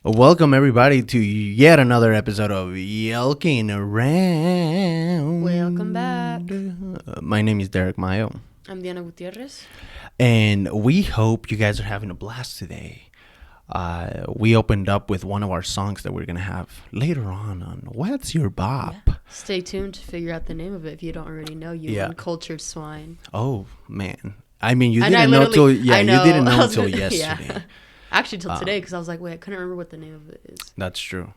Welcome everybody to yet another episode of Yelking Around. Welcome back. My name is Derek Mayo. I'm Diana Gutierrez. And we hope you guys are having a blast today. We opened up with one of our songs that we're going to have later on What's Your Bop? Yeah. Stay tuned to figure out the name of it if you don't already know, you uncultured swine. Oh, man. I mean, you didn't know until you didn't know until yesterday. Yeah. Actually, till today, because I was like, wait, I couldn't remember what the name of it is. That's true.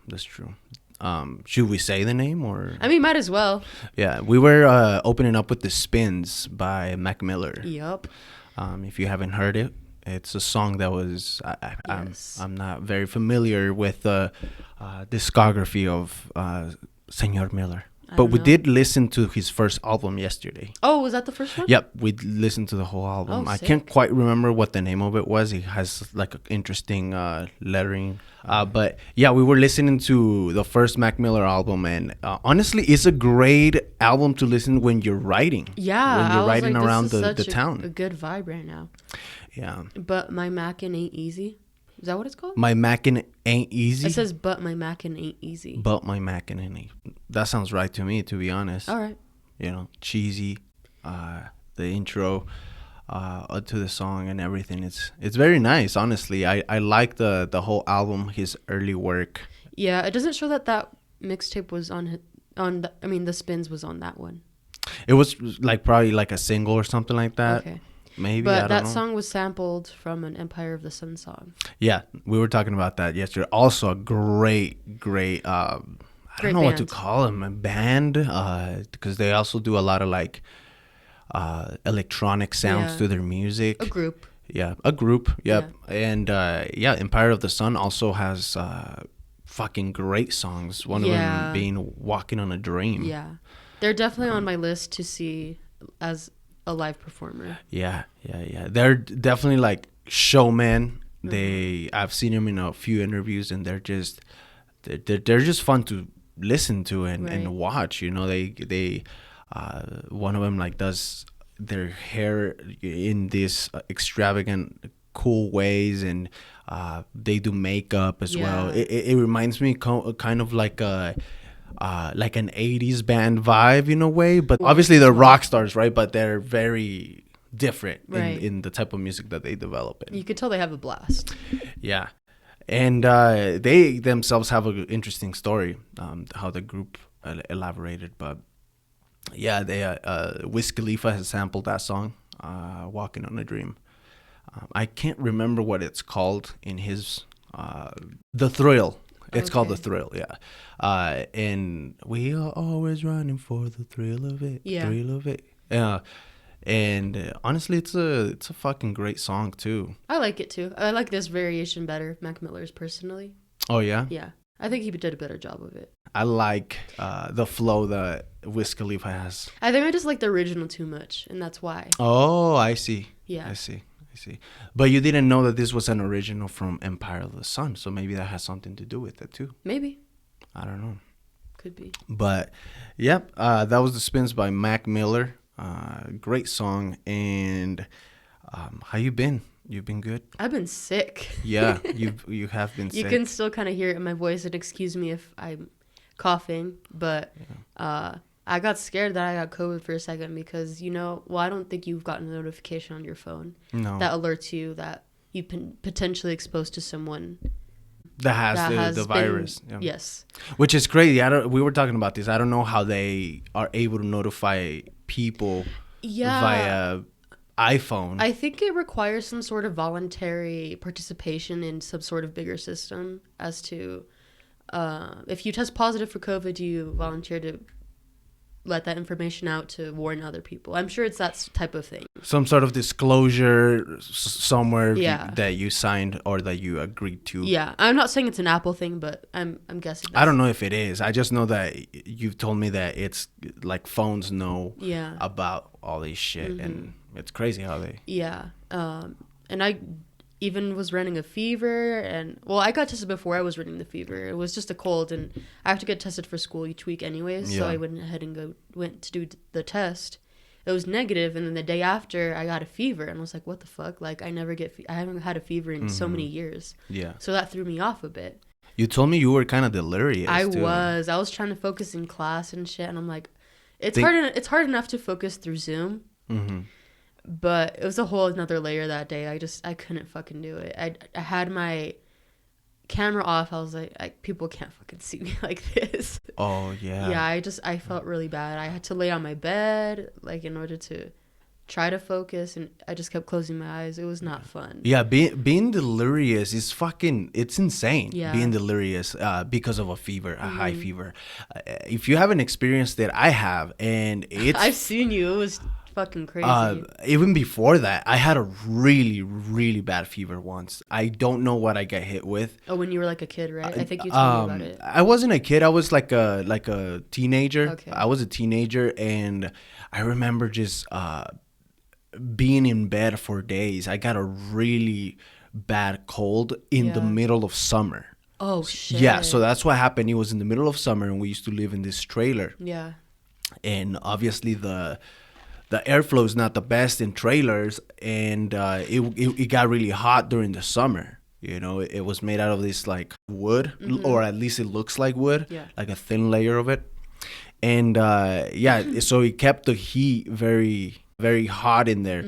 Should we say the name or? I mean, might as well. Yeah, we were opening up with The Spins by Mac Miller. Yup. If you haven't heard it, it's a song that was I'm not very familiar with the discography of Senor Miller. But we did listen to his first album yesterday. Oh, was that the first one? Yep, we listened to the whole album. Oh, I sick. can't quite remember what the name of it was. It has like an interesting lettering. But yeah, we were listening to the first Mac Miller album, and honestly, it's a great album to listen when you're writing. Yeah, when you're I was riding like, around this is the such town. a good vibe right now. Yeah. But my Mackin' ain't easy. Is that what it's called? My Mackin' ain't easy. It says, but my Mackin' ain't easy. But my Mackin' ain't. That sounds right to me, to be honest. All right. You know, cheesy. The intro to the song and everything. It's very nice, honestly. I like the whole album, his early work. Yeah, it doesn't show that mixtape was the Spins was on that one. It was like probably like a single or something like that. Okay. Maybe, but I don't that know. song was sampled from an Empire of the Sun song. Yeah, we were talking about that yesterday. Also a great I don't know what to call them, a band, because they also do a lot of like electronic sounds to their music. A group. Yeah, a group. Yep. Yeah. And Empire of the Sun also has fucking great songs. One of them being Walking on a Dream. Yeah. They're definitely on my list to see as a live performer. Yeah. They're definitely like showmen. I've seen them in a few interviews, and they're just fun to listen to and watch. You know, they one of them like does their hair in this extravagant, cool ways, and they do makeup as well. It reminds me kind of like an 80s band vibe in a way, but obviously they're rock stars, right? But they're very different in the type of music that they develop in. You could tell they have a blast. Yeah. And they themselves have an interesting story, how the group elaborated. But yeah, Wiz Khalifa has sampled that song, Walking on a Dream. I can't remember what it's called in his The Thrill. It's called The Thrill, yeah. And we are always running for the thrill of it. Yeah. Thrill of it. And honestly, it's a fucking great song too. I like it too. I like this variation better of Mac Miller's personally. Oh yeah? Yeah. I think he did a better job of it. I like the flow that Wiz Khalifa has. I think I just like the original too much, and that's why. Oh, I see. Yeah. I see. But you didn't know that this was an original from Empire of the Sun, so maybe that has something to do with it too. Maybe. I don't know. Could be. But, yep, that was The Spins by Mac Miller. Great song. And how you been? You've been good? I've been sick. Yeah, you have been sick. You can still kind of hear it in my voice, and excuse me if I'm coughing, but I got scared that I got COVID for a second because, I don't think you've gotten a notification on your phone that alerts you that you've been potentially exposed to someone that has the virus. Yeah. Yes. Which is crazy. We were talking about this. I don't know how they are able to notify people via iPhone. I think it requires some sort of voluntary participation in some sort of bigger system as to if you test positive for COVID, do you volunteer to let that information out to warn other people? I'm sure it's that type of thing. Some sort of disclosure somewhere that you signed or that you agreed to. Yeah, I'm not saying it's an Apple thing, but I'm guessing. I don't know if it is. I just know that you've told me that it's like phones know about all this shit, and it's crazy how they. Yeah, and I even was running a fever, and I got tested before I was running the fever. It was just a cold, and I have to get tested for school each week anyways, so I went ahead and went to do the test. It was negative, and then the day after I got a fever, and I was like, what the fuck? Like, I haven't had a fever in so many years. Yeah. So that threw me off a bit. You told me you were kind of delirious. I too. was. I was trying to focus in class and shit, and I'm like, it's hard enough to focus through Zoom. Mm-hmm. But it was a whole another layer that day. I couldn't fucking do it. I had my camera off. I was like, people can't fucking see me like this. Oh yeah. Yeah, I felt really bad. I had to lay on my bed like in order to try to focus, and I just kept closing my eyes. It was not fun. Yeah, being delirious is it's insane. Yeah. Being delirious because of a fever, a high fever. If you haven't experienced it, I have, and it's I've seen you. It was fucking crazy. Even before that, I had a really, really bad fever once. I don't know what I got hit with. Oh, when you were like a kid, right? I think you told me about it. I wasn't a kid. I was like a teenager. Okay. I was a teenager, and I remember just being in bed for days. I got a really bad cold in the middle of summer. Oh shit. Yeah, so that's what happened. It was in the middle of summer, and we used to live in this trailer. Yeah. And obviously the airflow is not the best in trailers, and it got really hot during the summer. You know, it was made out of this like wood, or at least it looks like wood, like a thin layer of it. And so it kept the heat very, very hot in there.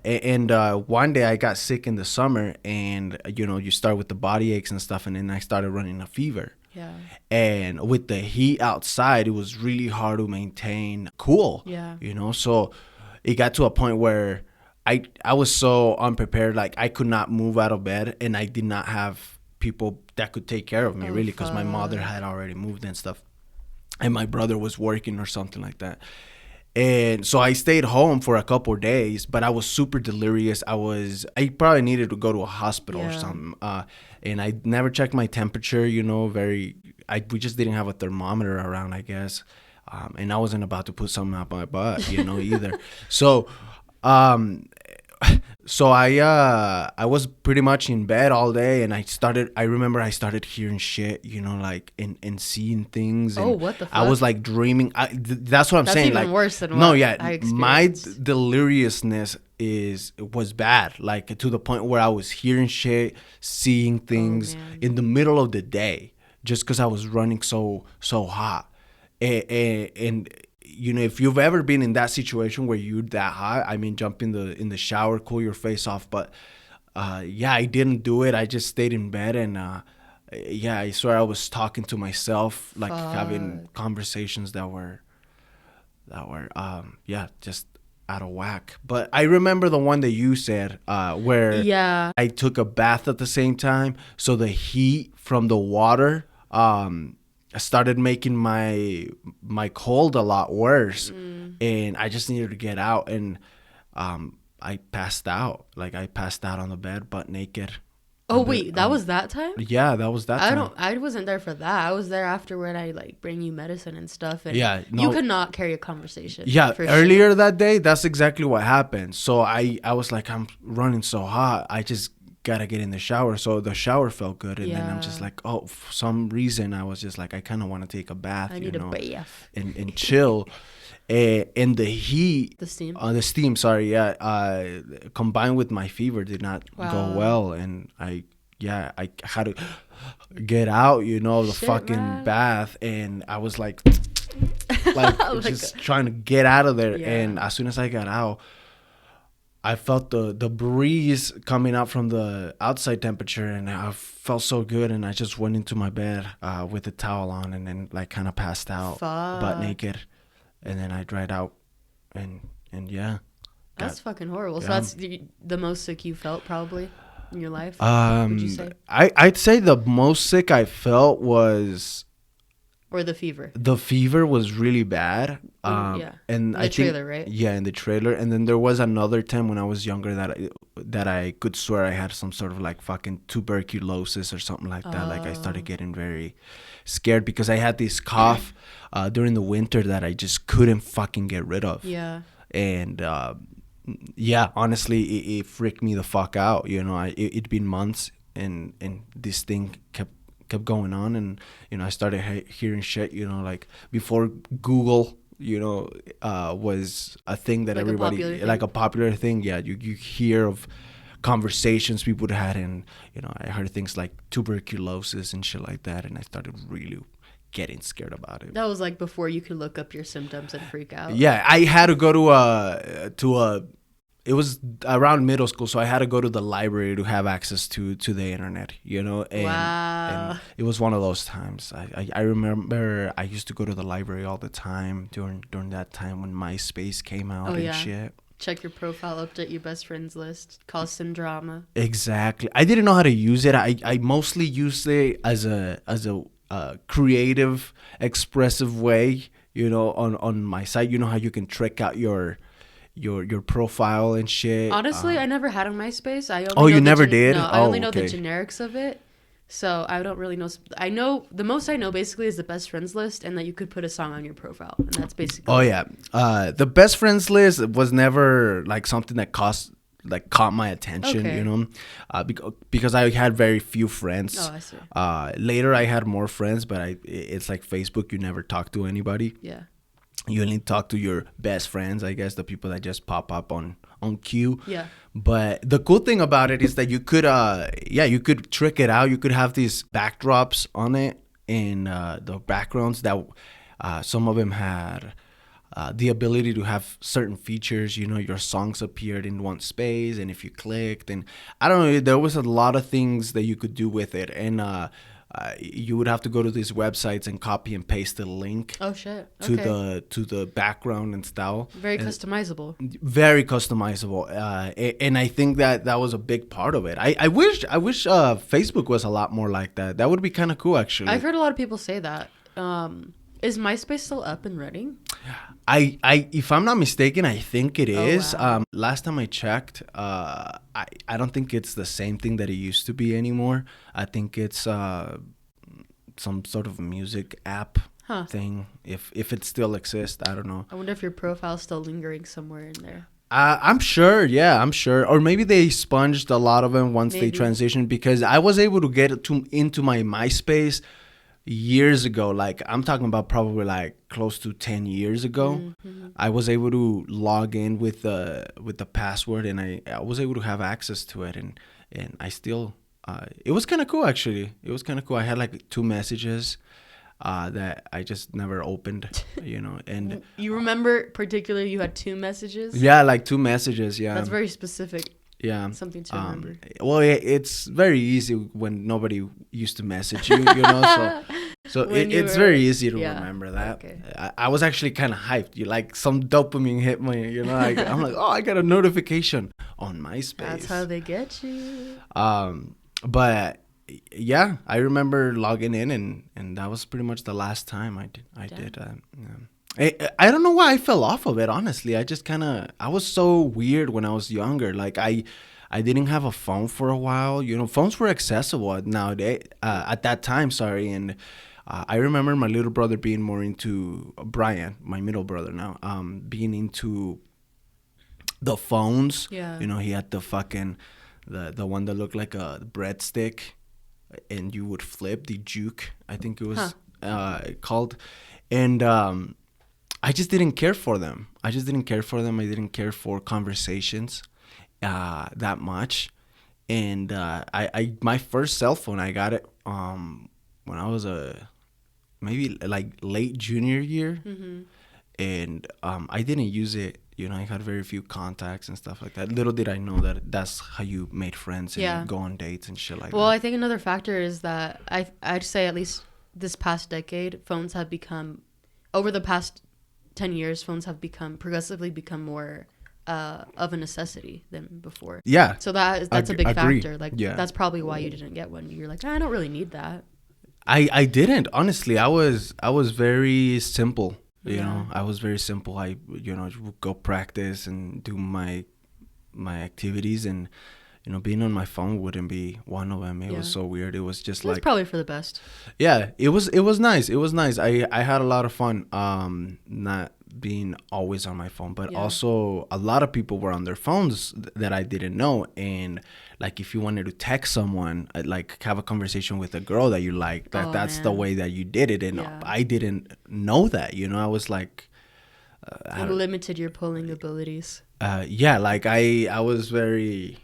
And one day I got sick in the summer, and you start with the body aches and stuff, and then I started running a fever. Yeah. And with the heat outside, it was really hard to maintain cool. Yeah. So it got to a point where I was so unprepared, like I could not move out of bed, and I did not have people that could take care of me, really, because my mother had already moved and stuff, and my brother was working or something like that. And so I stayed home for a couple of days, but I was super delirious. I probably needed to go to a hospital or something. And I never checked my temperature, we just didn't have a thermometer around, I guess. And I wasn't about to put something up my butt, either. So, I was pretty much in bed all day, and I remember I started hearing shit, like, and seeing things. And oh, what the fuck? I was like dreaming. That's what I'm saying. That's even like, worse than what I experienced. My deliriousness was bad, like to the point where I was hearing shit, seeing things in the middle of the day, just because I was running so hot. And if you've ever been in that situation where you're that hot, I mean, jump in the shower, cool your face off. But I didn't do it. I just stayed in bed, and I swear I was talking to myself, like having conversations that were just out of whack. But I remember the one that you said where I took a bath at the same time, so the heat from the water started making my cold a lot worse, and I just needed to get out, and I passed out. Like, I passed out on the bed, butt naked. Oh wait, that was that time? Yeah, that was that time. I wasn't there for that. I was there after when I like bring you medicine and stuff, and you could not carry a conversation. Yeah, earlier that day, that's exactly what happened. So I was like, I'm running so hot, I just gotta get in the shower. So the shower felt good, and then I'm just like, for some reason I was just like, I kind of want to take a bath. I need a bath and chill. And the heat, the steam, sorry, combined with my fever did not go well, and I had to get out, the fucking bath, and I was like just trying to get out of there. And as soon as I got out, I felt the breeze coming out from the outside temperature, and I felt so good, and I just went into my bed with a towel on, and then like kind of passed out, butt naked, and then I dried out, and that's fucking horrible. So that's the most sick you felt probably in your life, would you say? I'd say the most sick I felt was... Or the fever. The fever was really bad. And in the trailer, right? Yeah, in the trailer. And then there was another time when I was younger that I could swear I had some sort of like fucking tuberculosis or something like that. Like, I started getting very scared because I had this cough during the winter that I just couldn't fucking get rid of. Yeah. And honestly, it freaked me the fuck out. It'd been months, and this thing kept going on, and I started hearing shit, like before Google was a thing that like everybody, a popular thing. Yeah, you hear of conversations people had, and I heard things like tuberculosis and shit like that, and I started really getting scared about it. That was like before you could look up your symptoms and freak out. Yeah, I had to go to a it was around middle school, so I had to go to the library to have access to the internet, and, Wow. and it was one of those times. I remember I used to go to the library all the time during that time when MySpace came out and shit. Check your profile, update your best friends list, cause some drama. Exactly. I didn't know how to use it. I mostly used it as a creative, expressive way, on my site. You know how you can trick out your profile and shit. Honestly, I never had a MySpace. I only you never did? No, I only know the generics of it. So I don't really know. I know the most I know basically is the best friends list, and that you could put a song on your profile, and that's basically. Oh yeah, the best friends list was never like something that caught my attention, because I had very few friends. Oh, I see. Later I had more friends, but it's like Facebook. You never talk to anybody. Yeah. You only talk to your best friends, I guess, the people that just pop up on cue. Yeah. But the cool thing about it is that you could you could trick it out. You could have these backdrops on it, and the backgrounds that some of them had the ability to have certain features. Your songs appeared in one space, and if you clicked, and I don't know, there was a lot of things that you could do with it, and you would have to go to these websites and copy and paste the link. Oh shit! Okay. to the background and style. Very customizable. Very customizable, and I think that was a big part of it. I wish Facebook was a lot more like that. That would be kind of cool, actually. I've heard a lot of people say that. Is MySpace still up and running? I if I'm not mistaken, I think it is. Wow. Last time I checked, I don't think it's the same thing that it used to be anymore. I think it's some sort of music app thing. If it still exists, I don't know. I wonder if your profile's still lingering somewhere in there. I'm sure. Yeah, I'm sure. Or maybe they sponged a lot of them once they transitioned, because I was able to get into my MySpace years ago. Like, I'm talking about probably like close to 10 years ago. Mm-hmm. I was able to log in with the password, and I was able to have access to it, and I still it was kind of cool, actually. It was kind of cool. I had like 2 messages that I just never opened, and you remember particularly you had 2 messages? Yeah, like 2 messages. Yeah, that's very specific. Yeah, something to remember. Well, it's very easy when nobody used to message you, so it's very easy to remember that. Okay. I was actually kind of hyped. Like some dopamine hit me, I'm like, oh, I got a notification on MySpace. That's how they get you. But yeah, I remember logging in, and that was pretty much the last time I did. I don't know why I fell off of it, honestly. I just I was so weird when I was younger. Like, I didn't have a phone for a while. Phones were accessible nowadays, at that time, sorry. And I remember my little brother being more into, Brian, my middle brother now, being into the phones. Yeah. He had the fucking, the one that looked like a breadstick, and you would flip, the juke, I think it was called. And I just didn't care for them. I didn't care for conversations that much. And I my first cell phone, I got it when I was maybe like late junior year. Mm-hmm. And I didn't use it. I had very few contacts and stuff like that. Little did I know that that's how you made friends and go on dates and shit like that. Well, I think another factor is that I'd say at least this past decade, phones have become, over the past 10 years, phones have progressively become more of a necessity than before. Yeah. So that's a big factor. Like, that's probably why you didn't get one. You're like, I don't really need that. I didn't, honestly. I was very simple. I was very simple. I would go practice and do my activities, and being on my phone wouldn't be one of them. It was so weird. It was just That's probably for the best. Yeah, it was nice. It was nice. I had a lot of fun not being always on my phone, but also a lot of people were on their phones that I didn't know. And like, if you wanted to text someone, like have a conversation with a girl that you like, that's the way that you did it. And I didn't know that, I was like, it limited your polling abilities. Like I was very,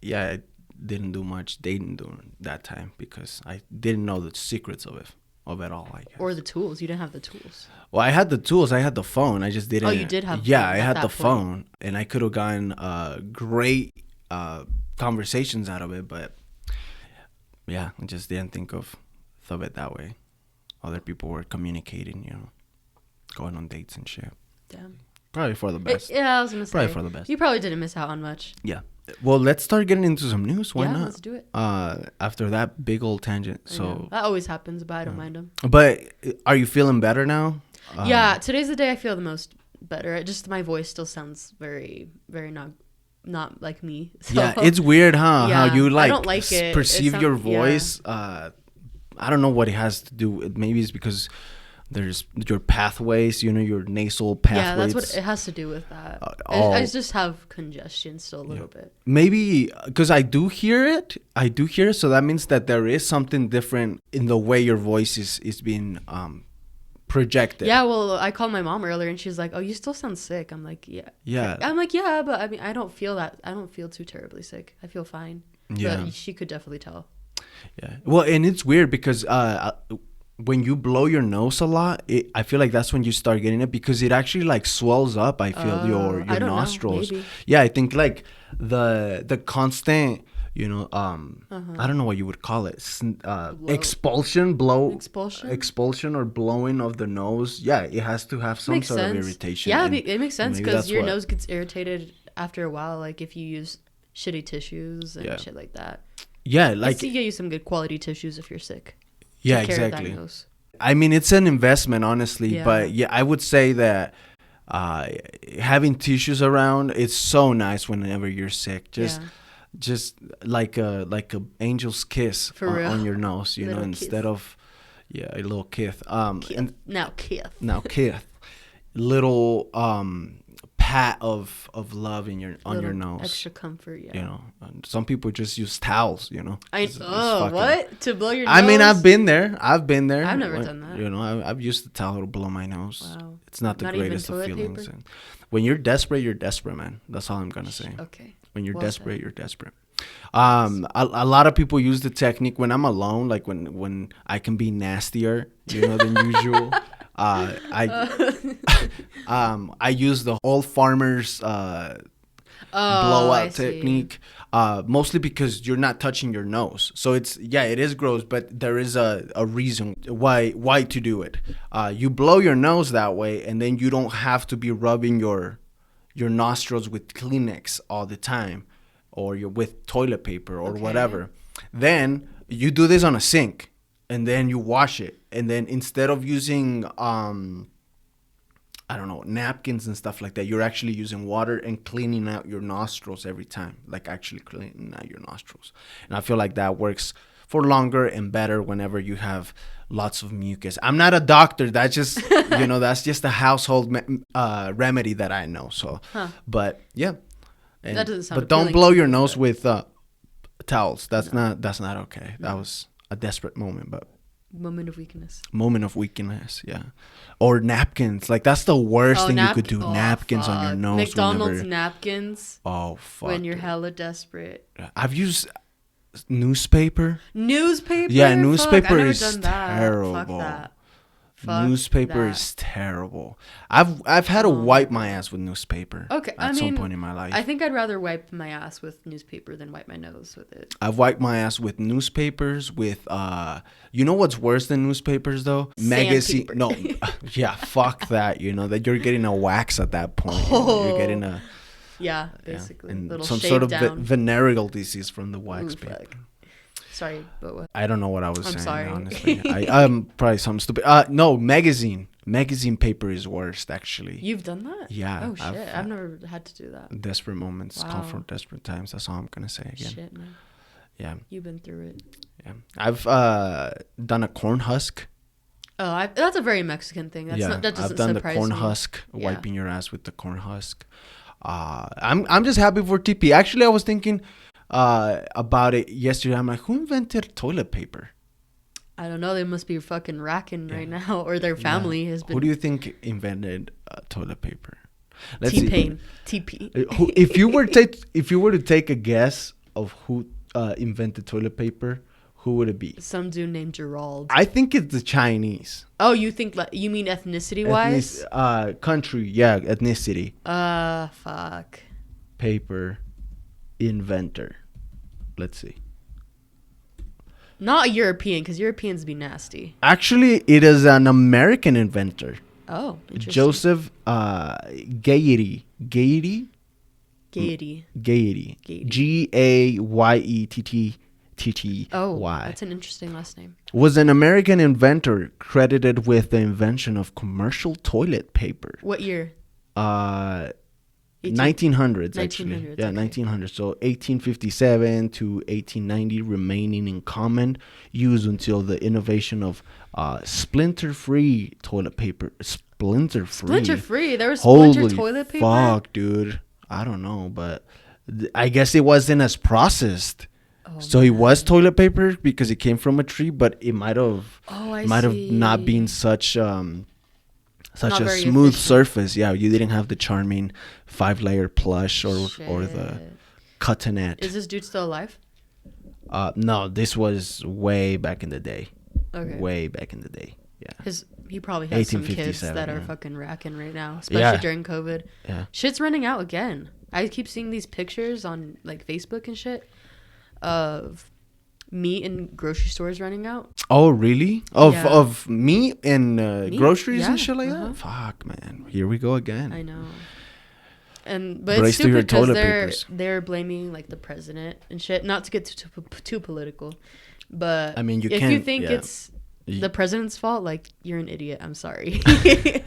yeah, I didn't do much dating during that time because I didn't know the secrets of it all, I guess. Or the tools. You didn't have the tools. Well, I had the tools. I had the phone. I just didn't. Oh, you did have. Yeah, I had the phone, and I could have gotten great conversations out of it, but yeah, I just didn't think of it that way. Other people were communicating, going on dates and shit. Damn. Probably for the best. Yeah, I was gonna say. Probably for the best. You probably didn't miss out on much. Yeah. Well, let's start getting into some news. Why not? Let's do it. After that big old tangent. So that always happens, but I don't mind them. But are you feeling better now? Yeah, today's the day I feel the most better. My voice still sounds very, very not like me. So. Yeah, it's weird, huh? Yeah, how you I don't like it. perceive your voice. Yeah. I don't know what it has to do with. Maybe it's because there's your pathways, your nasal pathways. Yeah, that's what it has to do with that. I just have congestion still a little bit. Maybe because I do hear it. So that means that there is something different in the way your voice is being projected. Yeah, well, I called my mom earlier and she's like, "Oh, you still sound sick." I'm like, "Yeah." Yeah. I'm like, "Yeah, but I mean, I don't feel that. I don't feel too terribly sick. I feel fine." Yeah. But she could definitely tell. Yeah. Well, and it's weird because when you blow your nose a lot, I feel like that's when you start getting it because it actually like swells up. I feel your nostrils. Yeah, I think like the constant, I don't know what you would call it, expulsion or blowing of the nose. Yeah, it has to have some sort of irritation. Yeah, it makes sense because your nose gets irritated after a while. Like if you use shitty tissues and shit like that. Yeah, like you get you some good quality tissues if you're sick. Yeah, exactly. I mean, it's an investment, honestly. But yeah, I would say that having tissues around, it's so nice whenever you're sick. Just like a angel's kiss on your nose, instead of a little kiss. Now kiss. Little pat of love on your nose. Extra comfort, yeah. Some people just use towels, what? To blow your nose? I mean, I've been there. I've never done that. I've used the towel to blow my nose. Wow. It's not the greatest of feelings. And when you're desperate, man. That's all I'm going to say. Okay. When you're desperate, you're desperate. A lot of people use the technique when I'm alone, like when I can be nastier, than usual. I use the old farmer's blowout technique, mostly because you're not touching your nose. So it is gross, but there is a reason why to do it. You blow your nose that way, and then you don't have to be rubbing your nostrils with Kleenex all the time, or you're with toilet paper or whatever. Then you do this on a sink. And then you wash it. And then instead of using, napkins and stuff like that, you're actually using water and cleaning out your nostrils every time. Like actually cleaning out your nostrils. And I feel like that works for longer and better whenever you have lots of mucus. I'm not a doctor. That's just, that's just a household remedy that I know. So, but yeah. And, that doesn't sound But don't blow your nose with towels. That's not okay. That was a desperate moment, but moment of weakness, yeah. Or napkins, like that's the worst thing you could do. Napkins on your nose. McDonald's napkins. Oh fuck. When you're hella desperate. I've used newspaper. Yeah, newspaper is terrible. Fuck that. Newspaper is terrible. I've had to wipe my ass with newspaper. Okay, at some point in my life. I think I'd rather wipe my ass with newspaper than wipe my nose with it. I've wiped my ass with newspapers. With what's worse than newspapers though? Magazine. No, yeah, fuck that. That you're getting a wax at that point. You're getting a basically and some sort of venereal disease from the wax paper. Fuck. Sorry, but what? I don't know what I was saying. Sorry. Honestly, I'm probably something stupid. No, magazine paper is worst. Actually, you've done that? Yeah. Oh shit! I've never had to do that. Desperate moments come from desperate times. That's all I'm gonna say again. Shit, man. Yeah. You've been through it. Yeah, I've done a corn husk. Oh, that's a very Mexican thing. That doesn't I've done the corn husk, wiping your ass with the corn husk. I'm just happy for TP. Actually, I was thinking about it yesterday. I'm like, who invented toilet paper? I don't know. They must be fucking racking right now, or their family has been. Who do you think invented toilet paper? T-Pain. TP. If you were to take a guess of who invented toilet paper, who would it be? Some dude named Gerald. I think it's the Chinese. Oh, you mean ethnicity wise? Country, yeah, ethnicity. Fuck. Paper inventor. Let's see. Not European, because Europeans be nasty. Actually, it is an American inventor. Oh, interesting. Joseph Gayety. Gayety. Gayety. Oh, that's an interesting last name. Was an American inventor credited with the invention of commercial toilet paper. What year? 1900s, actually. 1900s, Yeah, okay. 1900s. So 1857 to 1890 remaining in common use until the innovation of splinter-free toilet paper. Splinter-free? There was splinter toilet paper? Fuck, dude. I don't know, but I guess it wasn't as processed. Oh, so it was toilet paper because it came from a tree, but it might have not been such a smooth surface. Yeah, you didn't have the charming 5-layer plush or the cottonette. Is this dude still alive? No, this was way back in the day. Okay. Way back in the day. Yeah. He probably has some kids that are fucking racking right now, especially during COVID. Yeah. Shit's running out again. I keep seeing these pictures on like Facebook and shit of meat in grocery stores running out. Oh, really? Of meat and groceries and shit like that? Fuck, man. Here we go again. I know. But it's stupid because they're blaming like the president and shit. Not to get too political, but I mean, if you think it's the president's fault, like, you're an idiot. I'm sorry.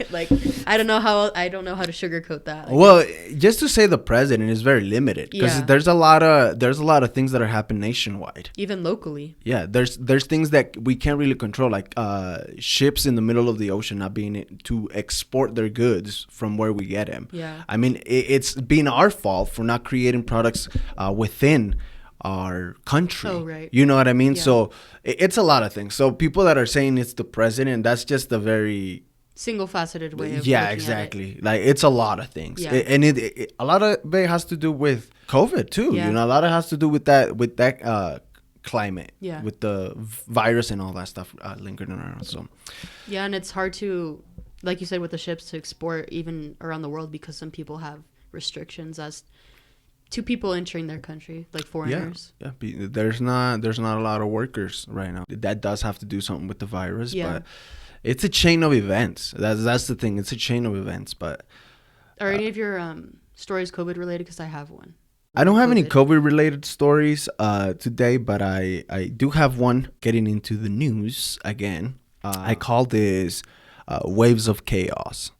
Like, I don't know how to sugarcoat that. Like, well, just to say the president is very limited because there's a lot of things that are happening nationwide, even locally. Yeah, there's things that we can't really control, like ships in the middle of the ocean not being to export their goods from where we get them. Yeah, I mean, it's been our fault for not creating products within our country. Oh, right. You know what I mean? Yeah. So it's a lot of things. So people that are saying it's the president, that's just a very single-faceted way of exactly. At it. Like, it's a lot of things. Yeah. And a lot of it has to do with COVID too. Yeah. You know, a lot of it has to do with that climate. Yeah. With the virus and all that stuff lingering around. So yeah, and it's hard to, like you said, with the ships to export even around the world because some people have restrictions as to people entering their country, like foreigners. Yeah. There's not a lot of workers right now. That does have to do something with the virus, but it's a chain of events. That's the thing. It's a chain of events. But are any of your stories COVID related? Because I have one. I don't have any COVID related stories today, but I do have one getting into the news again. I call this Waves of Chaos,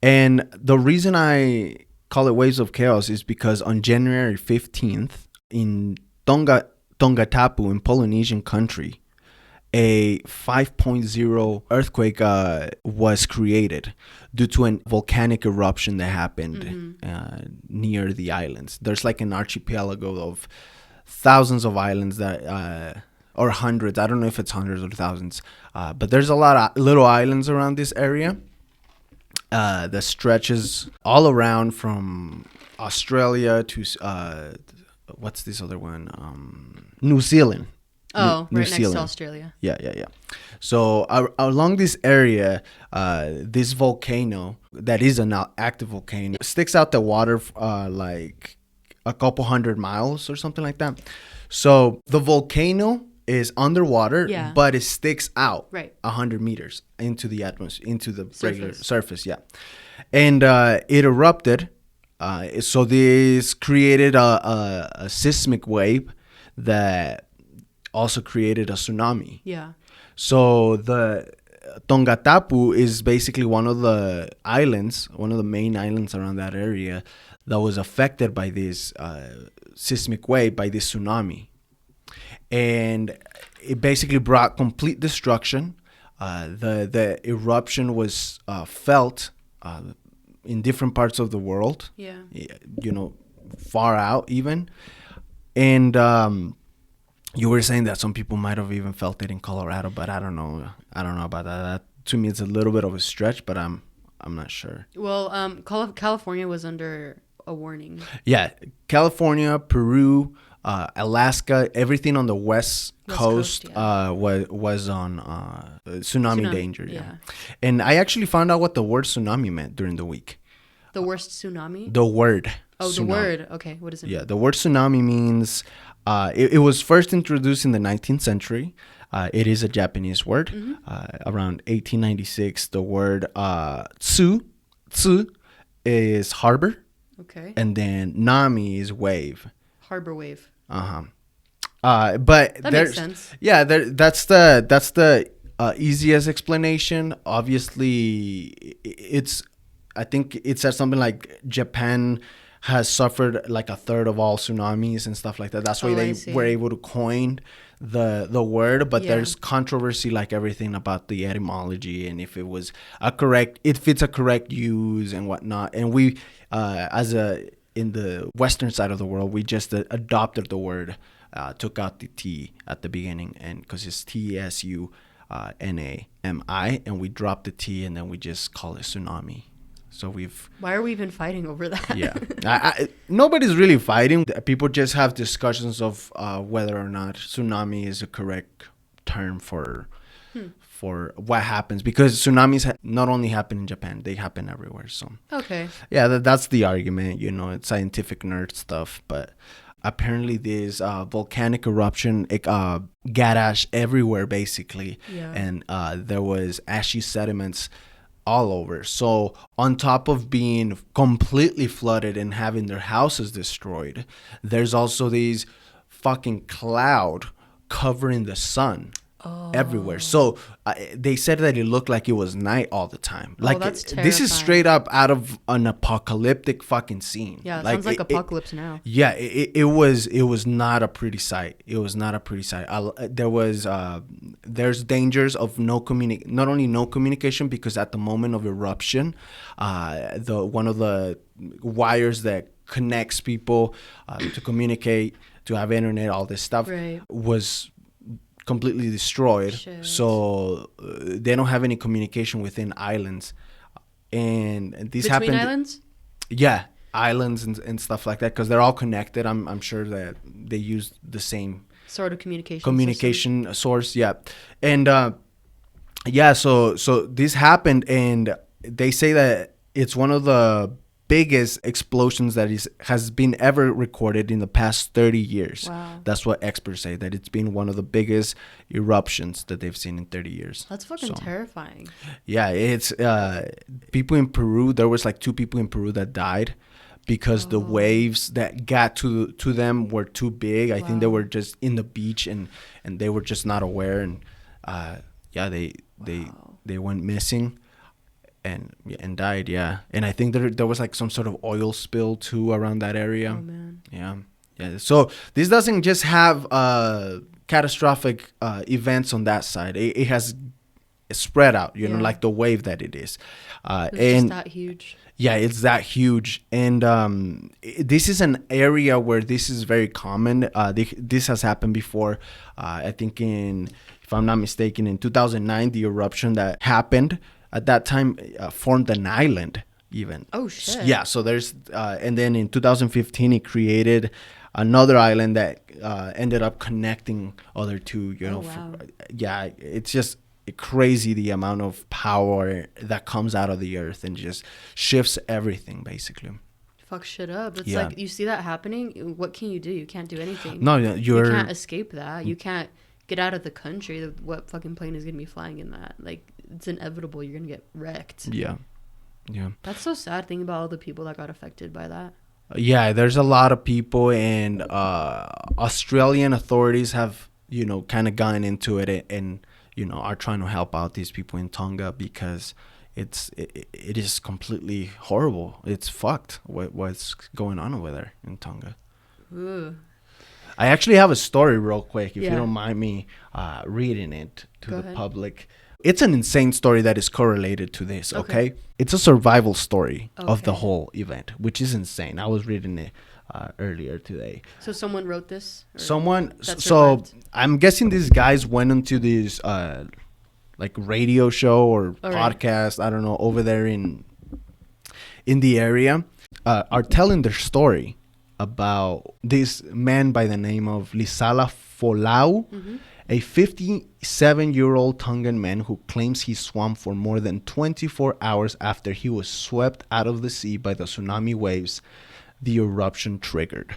and the reason I call it Waves of Chaos is because on January 15th in Tongatapu in Polynesian country, a 5.0 earthquake was created due to a volcanic eruption that happened near the islands. There's like an archipelago of thousands of islands that or hundreds. I don't know if it's hundreds or thousands, but there's a lot of little islands around this area. That stretches all around from Australia to what's this other one? New Zealand. Oh, New Zealand. Next to Australia. Yeah. So along this area, this volcano that is an active volcano sticks out the water like a couple 100 miles or something like that. So the volcano is underwater, but it sticks out 100 meters into the atmosphere, into the regular surface. Yeah, and it erupted. So this created a seismic wave that also created a tsunami. Yeah. So the Tongatapu is basically one of the islands, one of the main islands around that area that was affected by this seismic wave, by this tsunami. And it basically brought complete destruction. The eruption was felt in different parts of the world. Yeah. You know, far out even. And you were saying that some people might have even felt it in Colorado, but I don't know about that. To me, it's a little bit of a stretch, but I'm not sure. Well, California was under a warning. Yeah, California, Peru, Alaska, everything on the west coast, yeah. was on tsunami danger. Yeah. And I actually found out what the word tsunami meant during the week. The worst tsunami? The word. Oh, tsunami. The word. Okay, what does it mean? Yeah, the word tsunami means, it was first introduced in the 19th century. It is a Japanese word. Mm-hmm. Around 1896, the word tsu is harbor. Okay. And then nami is wave. Harbor wave. But that makes sense. Yeah, that's the easiest explanation. Obviously, I think it says something like Japan has suffered like a third of all tsunamis and stuff like that. That's why they were able to coin the word. But there's controversy, like everything, about the etymology and if it's a correct use and whatnot. And we, in the Western side of the world, we just adopted the word, took out the T at the beginning, and because it's TSUNAMI, and we dropped the T and then we just call it tsunami. So Why are we even fighting over that? Yeah, nobody's really fighting. People just have discussions of whether or not tsunami is a correct term for what happens, because tsunamis not only happen in Japan, they happen everywhere. So yeah, that's the argument. It's scientific nerd stuff, but apparently this volcanic eruption, it got ash everywhere basically, and there was ashy sediments all over. So on top of being completely flooded and having their houses destroyed, there's also these fucking cloud covering the sun everywhere. So they said that it looked like it was night all the time. Like, that's this is straight up out of an apocalyptic fucking scene. Yeah, it sounds like Apocalypse Now. Yeah, it was not a pretty sight. It was not a pretty sight. There's dangers of not only no communication, because at the moment of eruption, one of the wires that connects people to communicate, to have internet, all this stuff, was completely destroyed. Shit. So they don't have any communication within islands, and this happened between islands. Yeah, islands and stuff like that, because they're all connected. I'm sure that they use the same sort of communication source. Yeah, and so this happened, and they say that it's one of the biggest explosions that has been ever recorded in the past 30 years. Wow. That's what experts say, that it's been one of the biggest eruptions that they've seen in 30 years. That's fucking terrifying. Yeah, it's people in Peru, there was like 2 people in Peru that died because the waves that got to them were too big. I think they were just in the beach and they were just not aware, and they went missing. And died, yeah. And I think there was like some sort of oil spill too around that area. Oh man. Yeah. So this doesn't just have catastrophic events on that side. It has spread out, like the wave that it is. It's just that huge. Yeah, it's that huge. And this is an area where this is very common. This has happened before. I think if I'm not mistaken, in 2009, the eruption that happened at that time formed an island even. Oh, shit. Yeah, so there's... and then in 2015, it created another island that ended up connecting other two, wow. It's just crazy the amount of power that comes out of the earth and just shifts everything, basically. Fuck shit up. It's like, you see that happening, what can you do? You can't do anything. No, you can't escape that. You can't get out of the country. What fucking plane is going to be flying in that? Like, it's inevitable. You're going to get wrecked. Yeah. That's so sad, thinking about all the people that got affected by that. Yeah, there's a lot of people, and Australian authorities have, kind of gone into it and, are trying to help out these people in Tonga, because it is completely horrible. It's fucked what's going on over there in Tonga. Ooh. I actually have a story real quick, if you don't mind me reading it to the public. It's an insane story that is correlated to this, okay? It's a survival story of the whole event, which is insane. I was reading it earlier today. So someone wrote this? So I'm guessing these guys went into this like radio show or podcast, I don't know, over there in the area, are telling their story about this man by the name of Lisala Folau, a 57-year-old Tongan man who claims he swam for more than 24 hours after he was swept out of the sea by the tsunami waves the eruption triggered.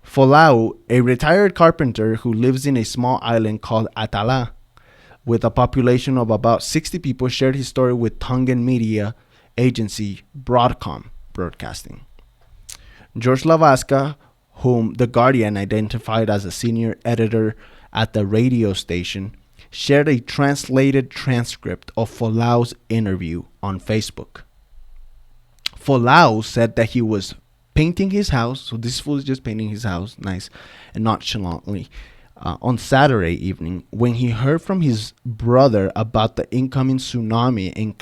Folau, a retired carpenter who lives in a small island called Atala, with a population of about 60 people, shared his story with Tongan media agency Broadcasting. George Lavasca, whom The Guardian identified as a senior editor at the radio station, shared a translated transcript of Folau's interview on Facebook. Folau said that he was painting his house, so this fool is just painting his house, nice and nonchalantly, on Saturday evening when he heard from his brother about the incoming tsunami and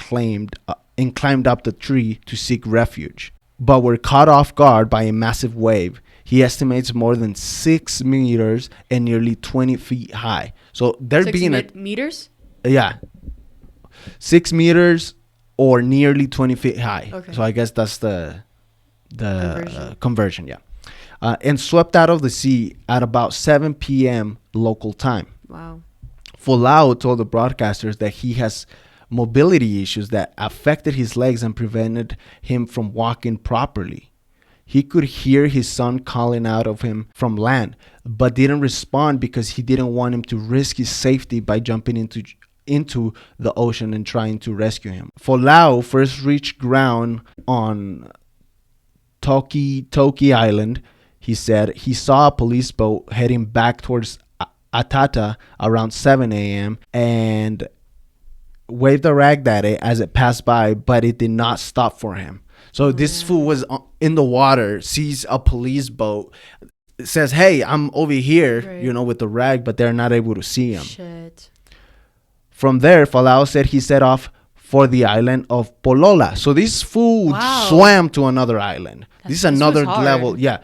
climbed up the tree to seek refuge, but were caught off guard by a massive wave. He estimates more than 6 meters and nearly 20 feet high. So there being meters? Yeah. 6 meters or nearly 20 feet high. Okay. So I guess that's the conversion, yeah. And swept out of the sea at about 7 p.m. local time. Wow. Folau told the broadcasters that he has mobility issues that affected his legs and prevented him from walking properly. He could hear his son calling out of him from land, but didn't respond because he didn't want him to risk his safety by jumping into the ocean and trying to rescue him. Folau first reached ground on Toki Island. He said he saw a police boat heading back towards Atata around 7 a.m. and waved a rag at it as it passed by, but it did not stop for him. So this fool was in the water, sees a police boat, says, "Hey, I'm over here," right, with the rag, but they're not able to see him. Shit. From there, Folau said he set off for the island of Polola. So this fool swam to another island. This is another level. Yeah.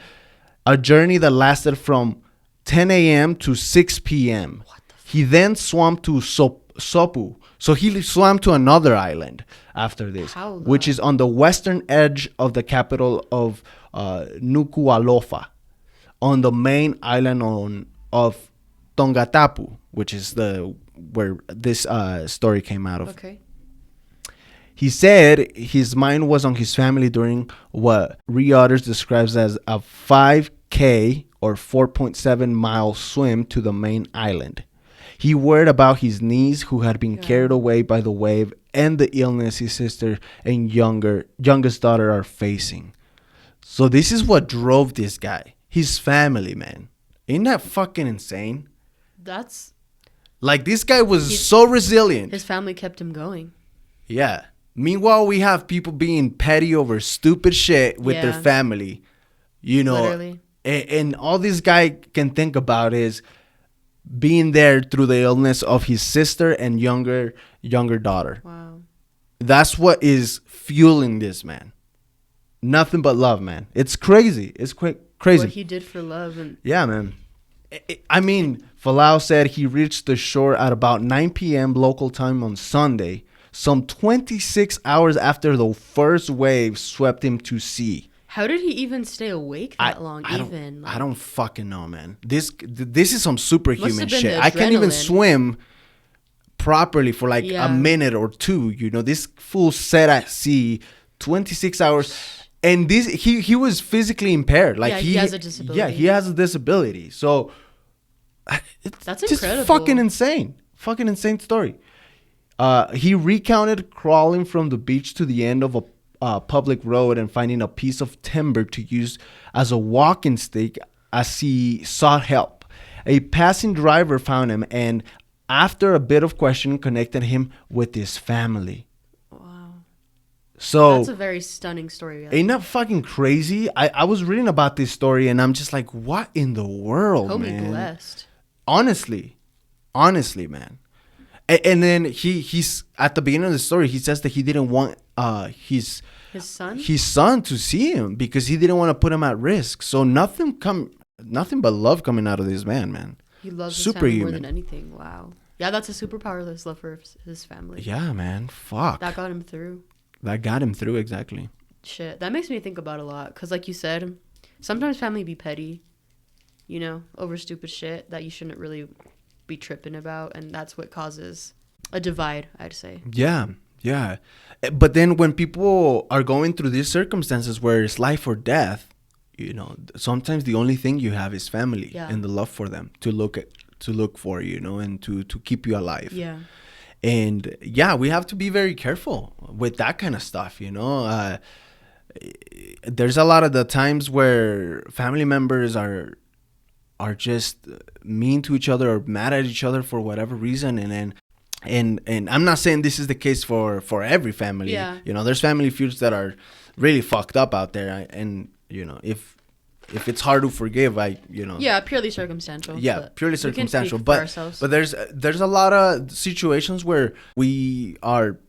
A journey that lasted from 10 a.m. to 6 p.m. He then swam to Sopu. So he swam to another island after this, which is on the western edge of the capital of Nuku'alofa, on the main island of Tongatapu, which is where this story came out of. Okay. He said his mind was on his family during what Reuters describes as a 5K or 4.7 mile swim to the main island. He worried about his niece, who had been carried away by the wave, and the illness his sister and youngest daughter are facing. So this is what drove this guy. His family, man. Ain't that fucking insane? That's... Like, this guy was so resilient. His family kept him going. Yeah. Meanwhile, we have people being petty over stupid shit with their family. Literally. And all this guy can think about is being there through the illness of his sister and younger daughter. Wow. That's what is fueling this, man. Nothing but love, man. It's crazy. It's crazy. What he did for love. Yeah, man. I mean, Folau said he reached the shore at about 9 p.m. local time on Sunday, some 26 hours after the first wave swept him to sea. How did he even stay awake that long? I don't fucking know, man. This is some superhuman shit. I can't even swim properly for like a minute or two. This fool sat at sea 26 hours, and he was physically impaired. Like he has a disability. Yeah, he has a disability. So that's just incredible. Fucking insane. Fucking insane story. He recounted crawling from the beach to the end of a public road and finding a piece of timber to use as a walking stick as he sought help. A passing driver found him and, after a bit of questioning, connected him with his family. Wow. So that's a very stunning story. Ain't that fucking crazy? I was reading about this story and I'm just like, what in the world, man? Blessed. Honestly, man. And then he's at the beginning of the story, he says that he didn't want his son to see him because he didn't want to put him at risk. So nothing but love coming out of this man. He loves his family more than anything. Wow. Yeah, that's a superpower, this love for his family. Yeah, man. Fuck. That got him through. Exactly. Shit. That makes me think about a lot. Because like you said, sometimes family be petty, you know, over stupid shit that you shouldn't really be tripping about, and that's what causes a divide, I'd say. Yeah, yeah. But then when people are going through these circumstances where it's life or death, you know, sometimes the only thing you have is family and the love for them to look for, you know, and to keep you alive. Yeah. And yeah, we have to be very careful with that kind of stuff, you know. There's a lot of the times where family members are just mean to each other or mad at each other for whatever reason, and then and I'm not saying this is the case for every family. Yeah. You know, there's family feuds that are really fucked up out there, and you know, if it's hard to forgive, Yeah, purely circumstantial. Yeah, purely circumstantial. But there's a lot of situations where we are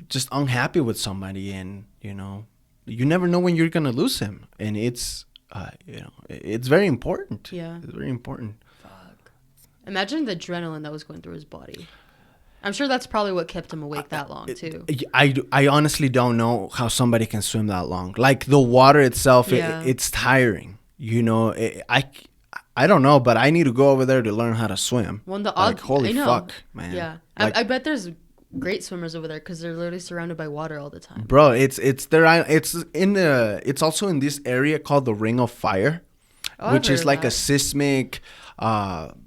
just unhappy with somebody, and you know, you never know when you're gonna lose him, and it's you know, it's very important. Yeah, it's very important. Fuck. Imagine the adrenaline that was going through his body. I'm sure that's probably what kept him awake that long too. I honestly don't know how somebody can swim that long. Like the water itself, it's tiring. You know, I don't know, but I need to go over there to learn how to swim. Well, the odds, like, holy fuck, man. Yeah, like, I bet there's great swimmers over there because they're literally surrounded by water all the time. Bro, it's also in this area called the Ring of Fire, which is like a seismic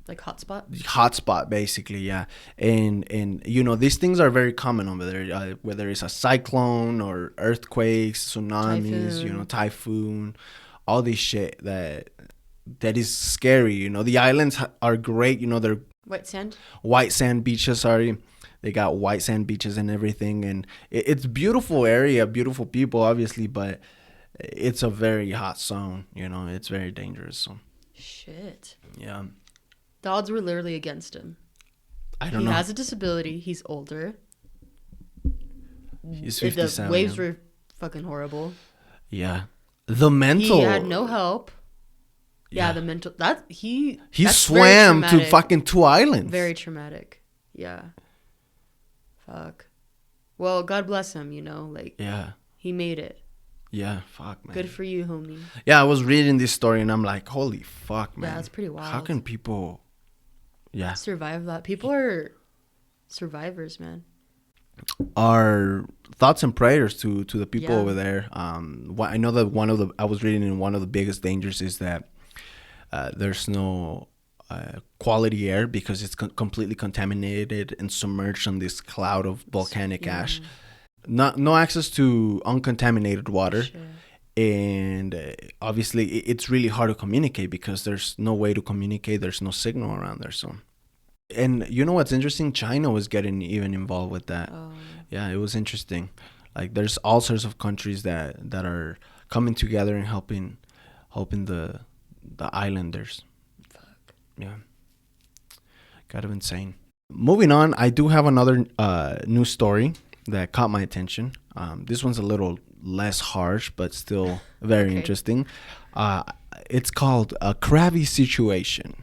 like hotspot basically. Yeah, and you know, these things are very common over there, whether it's a cyclone or earthquakes, tsunamis, you know, typhoon, all this shit that is scary. You know, the islands are great, you know, they're white sand beaches. They got white sand beaches and everything, and it's beautiful area, beautiful people, obviously, but it's a very hot zone. You know, it's very dangerous. So. Shit. Yeah. The odds were literally against him. I don't know. He has a disability. He's older. He's 57. The waves were fucking horrible. Yeah. The mental. He had no help. Yeah, the mental. He swam to fucking 2 islands. Very traumatic. Yeah. Fuck. Well, God bless him, you know, like. Yeah. He made it. Yeah, fuck, man. Good for you, homie. Yeah, I was reading this story and I'm like, holy fuck, man. Yeah, that's pretty wild. How can people, survive that? People are survivors, man. Our thoughts and prayers to the people over there. I know that I was reading in one of the biggest dangers is that there's no quality air because it's completely contaminated and submerged in this cloud of volcanic ash. No access to uncontaminated water. Sure. And obviously it's really hard to communicate because there's no way to communicate. There's no signal around there. So, and you know what's interesting? China was getting even involved with that. Yeah, it was interesting. Like there's all sorts of countries that are coming together and helping the islanders. Fuck. Yeah. Kind of insane. Moving on, I do have another news story that caught my attention. This one's a little less harsh, but still very interesting. It's called A Crabby Situation.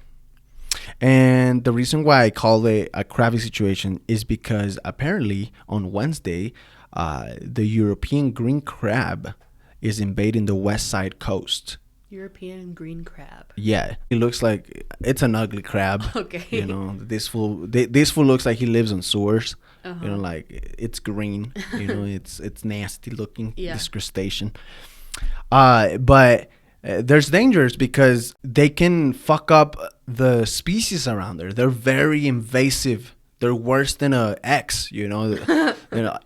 And the reason why I call it a crabby situation is because apparently on Wednesday, the European green crab is invading the west side coast. European green crab. Yeah, it looks like it's an ugly crab. Okay. You know, this fool looks like he lives on sewers. You know, like it's green. You know, it's nasty looking. Yeah. This crustacean. But there's dangers because they can fuck up the species around there. They're very invasive. They're worse than a X, you know,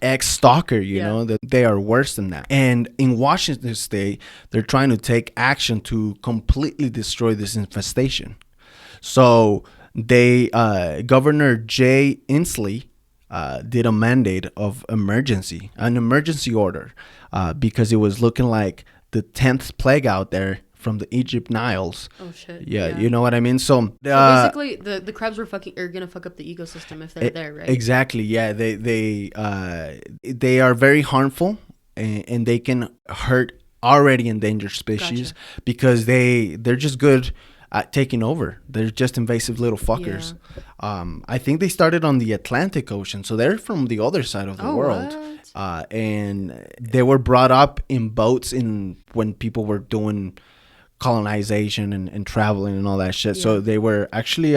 X stalker, you know, that they are worse than that. And in Washington State, they're trying to take action to completely destroy this infestation. So Governor Jay Inslee did a mandate of an emergency order, because it was looking like the 10th plague out there from the Egypt Niles. Oh shit. Yeah, you know what I mean? So basically the crabs are gonna fuck up the ecosystem if they're there, right? Exactly. Yeah, they are very harmful and they can hurt already endangered species. Gotcha. Because they're just good at taking over. They're just invasive little fuckers. Yeah. I think they started on the Atlantic Ocean, so they're from the other side of the world. What? And they were brought up in boats when people were doing colonization and traveling and all that shit. Yeah. So they were actually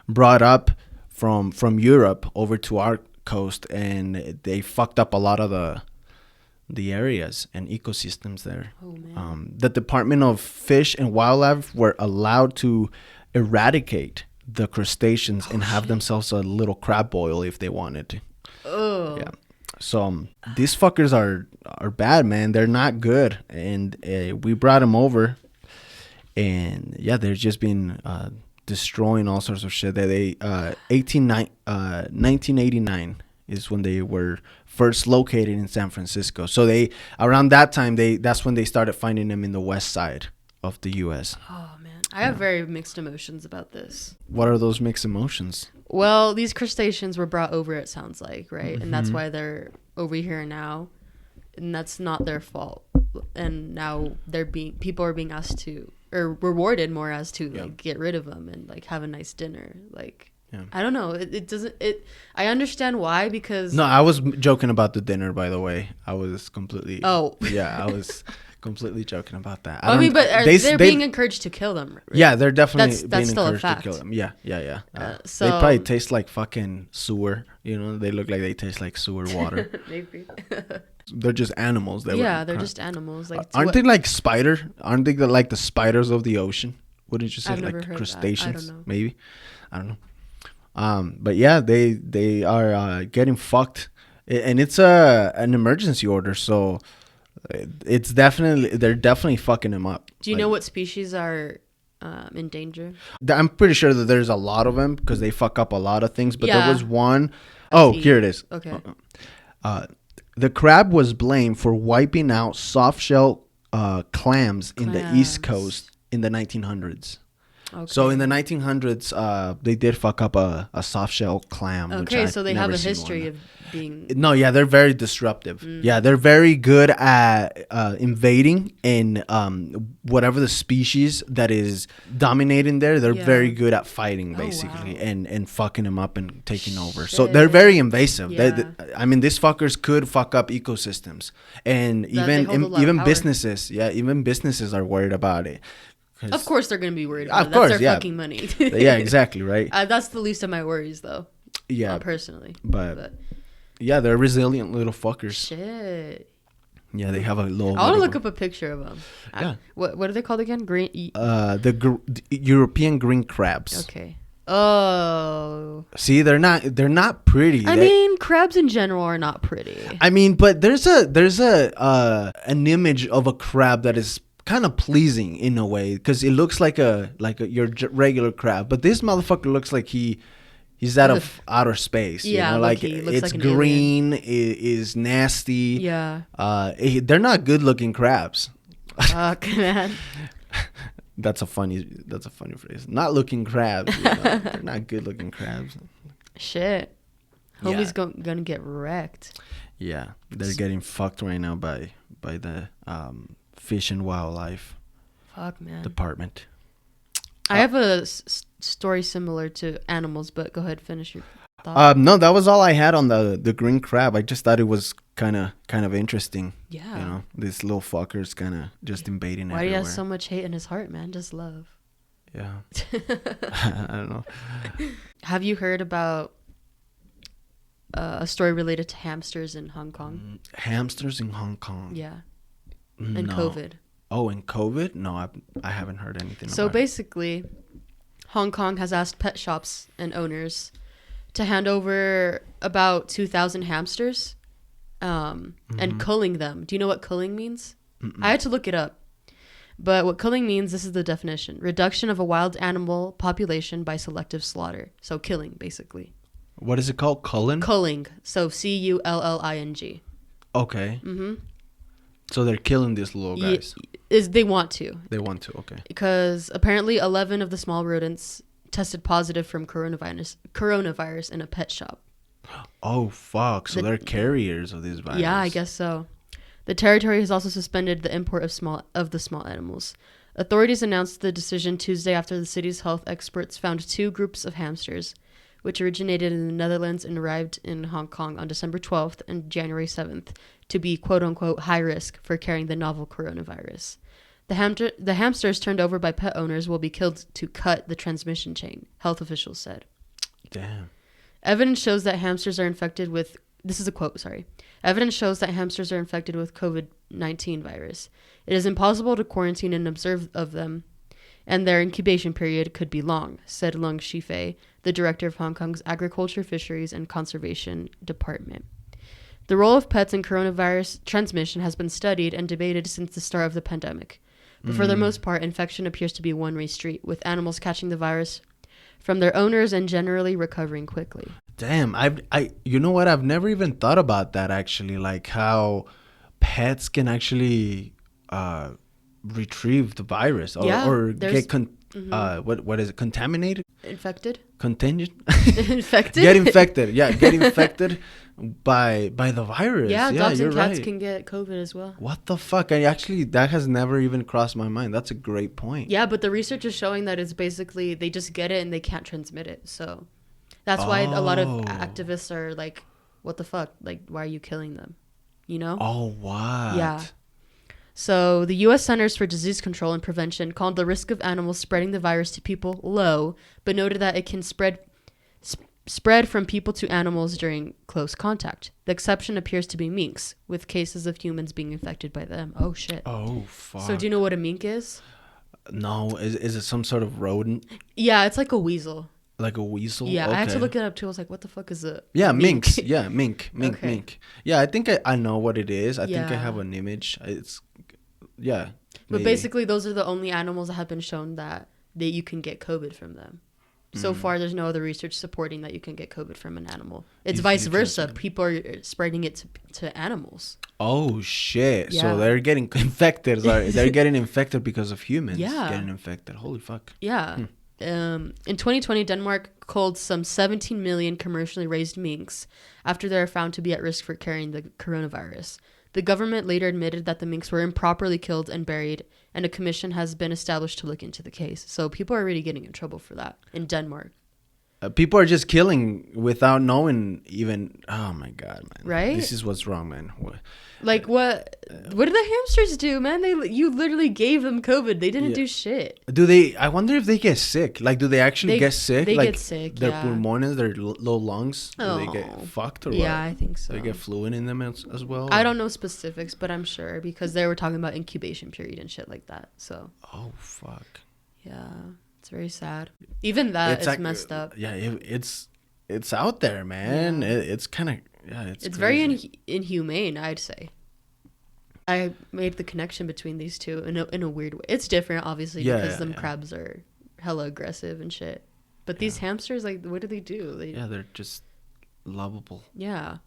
brought up from Europe over to our coast, and they fucked up a lot of the areas and ecosystems there. Oh, man. The Department of Fish and Wildlife were allowed to eradicate the crustaceans and have themselves a little crab boil if they wanted to. Oh. Yeah. So these fuckers are bad, man. They're not good, and we brought them over, and yeah, they're just been destroying all sorts of shit. That 1989 is when they were first located in San Francisco. So they around that time that's when they started finding them in the west side of the U.S. Oh man, I have very mixed emotions about this. What are those mixed emotions? Well, these crustaceans were brought over, it sounds like, right? Mm-hmm. And that's why they're over here now, and that's not their fault. And now people are being asked to, or rewarded more as to like get rid of them and like have a nice dinner. Like, I don't know. I understand why, because no, I was joking about the dinner, by the way. I was completely I was completely joking about that. I mean, but they're being encouraged to kill them. Right? Yeah, they're definitely that's still encouraged a fact. to kill them. Yeah. So they probably taste like fucking sewer. You know, they look like they taste like sewer water. Maybe. They're just animals. They're just animals. Like, aren't they like spider? Aren't they like the spiders of the ocean? Wouldn't you say? I've like crustaceans? I don't know. Maybe. I don't know. But yeah, they are getting fucked, and it's an emergency order, so they're definitely fucking them up. Do you know what species are in danger? I'm pretty sure that there's a lot of them because they fuck up a lot of things. But there was one. Oh, here it is. Okay. The crab was blamed for wiping out soft-shell clams in the East Coast in the 1900s. Okay. So in the 1900s, they did fuck up a soft-shell clam. Okay, so they have a history of being... No, yeah, they're very disruptive. Yeah, they're very good at invading and whatever the species that is dominating there, they're very good at fighting, basically, and fucking them up and taking over. So they're very invasive. Yeah. I mean, these fuckers could fuck up ecosystems. And even businesses, even businesses are worried about it. Of course they're going to be worried about it. That's their fucking money. Yeah, exactly, right? That's the least of my worries, though. Yeah. Personally. But yeah, they're resilient little fuckers. Shit. Yeah, they have a little... I want to look up a picture of them. Yeah. What are they called again? Green... The European green crabs. Okay. Oh. See, they're not pretty. I mean, crabs in general are not pretty. I mean, but there's an image of a crab that is kind of pleasing in a way because it looks like your regular crab, but this motherfucker looks like he's out of outer space. Yeah, you know? Like it's like green, it is nasty. Yeah, they're not good looking crabs. Fuck, man. That's a funny phrase. Not looking crabs. You know? They're not good looking crabs. Shit, homie's gonna get wrecked. Yeah, they're getting fucked right now by the Fish and Wildlife Department. I have a story similar to animals, but go ahead, finish your thought. No, that was all I had on the green crab. I just thought it was kind of interesting. Yeah, you know, this little fucker's kind of just invading everywhere. Why do he have so much hate in his heart, man? Just love. Yeah. I don't know. Have you heard about a story related to hamsters in Hong Kong? Hamsters in Hong Kong? Yeah. And COVID. Oh, and COVID? No, I haven't heard anything so about basically, Hong Kong has asked pet shops and owners to hand over about 2,000 hamsters and culling them. Do you know what culling means? Mm-mm. I had to look it up. But what culling means, this is the definition: reduction of a wild animal population by selective slaughter. So killing, basically. What is it called? Culling? Culling. So Culling. Okay. Mm-hmm. So they're killing these little guys. They want to. They want to, okay. Because apparently 11 of the small rodents tested positive from coronavirus in a pet shop. Oh, fuck. So they're carriers of this virus. Yeah, I guess so. The territory has also suspended the import of the small animals. Authorities announced the decision Tuesday after the city's health experts found 2 groups of hamsters, which originated in the Netherlands and arrived in Hong Kong on December 12th and January 7th, to be quote-unquote high risk for carrying the novel coronavirus. The hamsters turned over by pet owners will be killed to cut the transmission chain, health officials said. Damn. Evidence shows that hamsters are infected with... This is a quote, sorry. Evidence shows that hamsters are infected with COVID-19 virus. It is impossible to quarantine and observe of them, and their incubation period could be long, said Lung Shifei, the director of Hong Kong's Agriculture, Fisheries, and Conservation Department. The role of pets in coronavirus transmission has been studied and debated since the start of the pandemic. But for the most part, infection appears to be a one-way street, with animals catching the virus from their owners and generally recovering quickly. Damn, you know what? I've never even thought about that, actually, like how pets can actually retrieve the virus or get what is it, contaminated? Infected? Contingent? Infected? Get infected. Yeah, get infected by the virus. Yeah, dogs and cats can get COVID as well. What the fuck? That has never even crossed my mind. That's a great point. Yeah, but the research is showing that it's basically they just get it and they can't transmit it. So that's why a lot of activists are like, what the fuck? Like, why are you killing them? You know? Oh, what? Yeah. So the U.S. Centers for Disease Control and Prevention called the risk of animals spreading the virus to people low, but noted that it can spread from people to animals during close contact. The exception appears to be minks, with cases of humans being infected by them. Oh, shit. Oh, fuck. So do you know what a mink is? No. Is it some sort of rodent? Yeah, it's like a weasel. Like a weasel? Yeah, okay. I had to look it up too. I was like, what the fuck is a mink? Minks. Yeah, okay. mink. Yeah, I think I know what it is. I think I have an image. Yeah. But basically, those are the only animals that have been shown that you can get COVID from them. So far, there's no other research supporting that you can get COVID from an animal. It's vice versa. People are spreading it to animals. Oh, shit. Yeah. So they're getting infected. They're getting infected because of humans getting infected. Holy fuck. Yeah. In 2020, Denmark culled some 17 million commercially raised minks after they were found to be at risk for carrying the coronavirus. The government later admitted that the minks were improperly killed and buried, and a commission has been established to look into the case. So people are really getting in trouble for that in Denmark. People are just killing without knowing even. Oh my god, man! Right? This is what's wrong, man. Like what? What did the hamsters do, man? You literally gave them COVID. They didn't do shit. Do they? I wonder if they get sick. Like, do they actually get sick? They like, get sick. Their pulmones, their low lungs. Do they get fucked or what? Yeah, I think so. Do they get fluid in them as well? I don't know specifics, but I'm sure because they were talking about incubation period and shit like that. So. Oh fuck. Yeah. It's very sad. Even that is like, messed up. Yeah, it's out there, man. Yeah. It's kind of it's very inhumane, I'd say. I made the connection between these two in a weird way. It's different, obviously, because them crabs are hella aggressive and shit. But these hamsters, like, what do? They're just lovable. Yeah.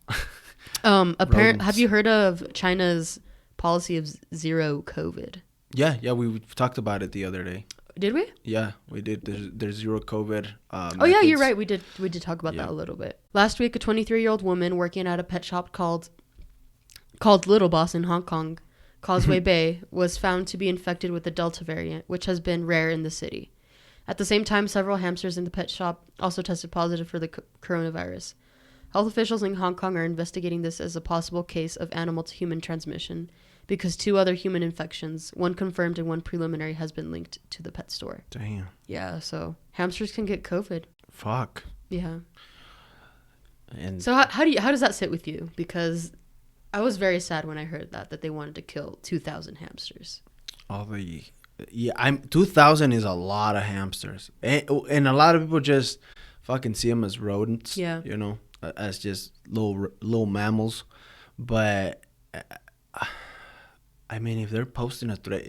Have you heard of China's policy of zero COVID? Yeah, we talked about it the other day. Did we? Yeah, we did. There's zero COVID. Yeah, you're right. We did talk about that a little bit. Last week, a 23-year-old woman working at a pet shop called Little Boss in Hong Kong, Causeway Bay, was found to be infected with the Delta variant, which has been rare in the city. At the same time, several hamsters in the pet shop also tested positive for the coronavirus. Health officials in Hong Kong are investigating this as a possible case of animal-to-human transmission, because 2 other human infections, one confirmed and one preliminary, has been linked to the pet store. Damn. Yeah, so hamsters can get COVID. Fuck. Yeah. And so how does that sit with you? Because I was very sad when I heard that they wanted to kill 2,000 hamsters. 2,000 is a lot of hamsters, and a lot of people just fucking see them as rodents. Yeah. You know, as just little mammals, but. I mean, if they're posting a threat,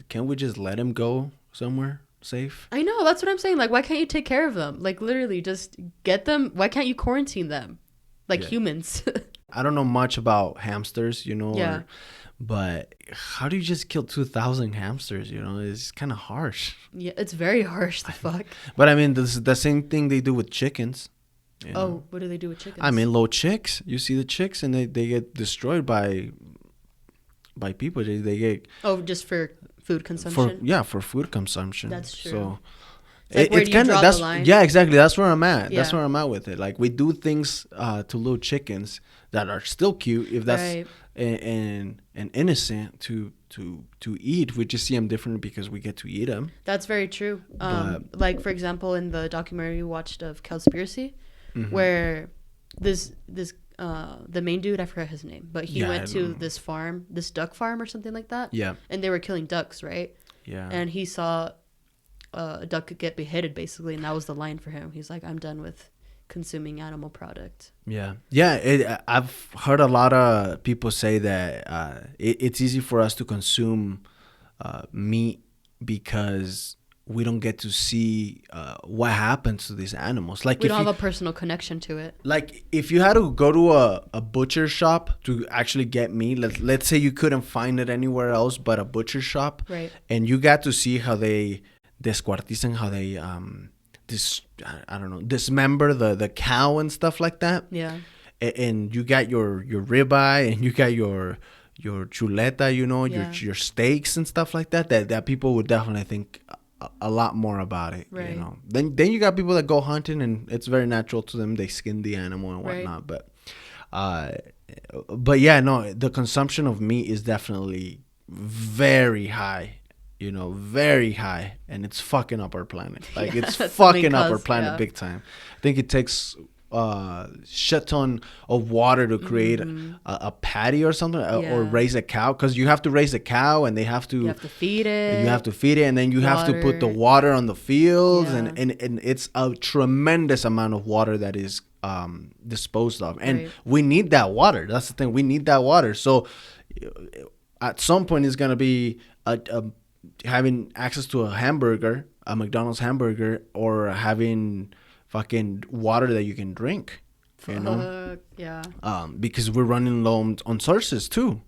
can't we just let him go somewhere safe? I know, that's what I'm saying. Like, why can't you take care of them? Like, literally, just get them. Why can't you quarantine them? Like humans. I don't know much about hamsters, you know. Yeah. But how do you just kill 2,000 hamsters, you know? It's kind of harsh. Yeah, it's very harsh, the fuck. But, I mean, this is the same thing they do with chickens. You know? What do they do with chickens? I mean, little chicks. You see the chicks, and they get destroyed by people. They get just for food consumption. For food consumption. That's true. So it's kind of the line? Yeah, exactly. That's where I'm at. Yeah. That's where I'm at with it. Like, we do things to little chickens that are still cute, if that's and innocent, to to eat. We just see them different because we get to eat them. That's very true. Like, for example, in the documentary we watched of Cowspiracy, where this the main dude, I forgot his name, but he went to this farm, this duck farm or something like that. Yeah. And they were killing ducks, right? Yeah. And he saw a duck get beheaded, basically, and that was the line for him. He's like, I'm done with consuming animal product. Yeah. I've heard a lot of people say that it's easy for us to consume meat because we don't get to see what happens to these animals. Like, we don't have a personal connection to it. Like, if you had to go to a butcher shop to actually get meat, let's say you couldn't find it anywhere else but a butcher shop, right? And you got to see how they descuartizan, how they dismember the cow and stuff like that. Yeah. And you got your ribeye, and you got your chuleta, your steaks and stuff like that. That people would definitely think a lot more about it, right. Then you got people that go hunting, and it's very natural to them. They skin the animal and whatnot, right. But yeah, no, the consumption of meat is definitely very high. Very high, and it's fucking up our planet. Like, it's fucking up our planet big time. I think it takes shit ton of water to create a patty or something, or raise a cow, because you have to raise a cow, and you have to feed it, and then you have to put the water on the fields, and it's a tremendous amount of water that is disposed of, and we need that water. That's the thing, we need that water. So at some point it's gonna be having access to a McDonald's hamburger, or having fucking water that you can drink, yeah. Because we're running low on sources too.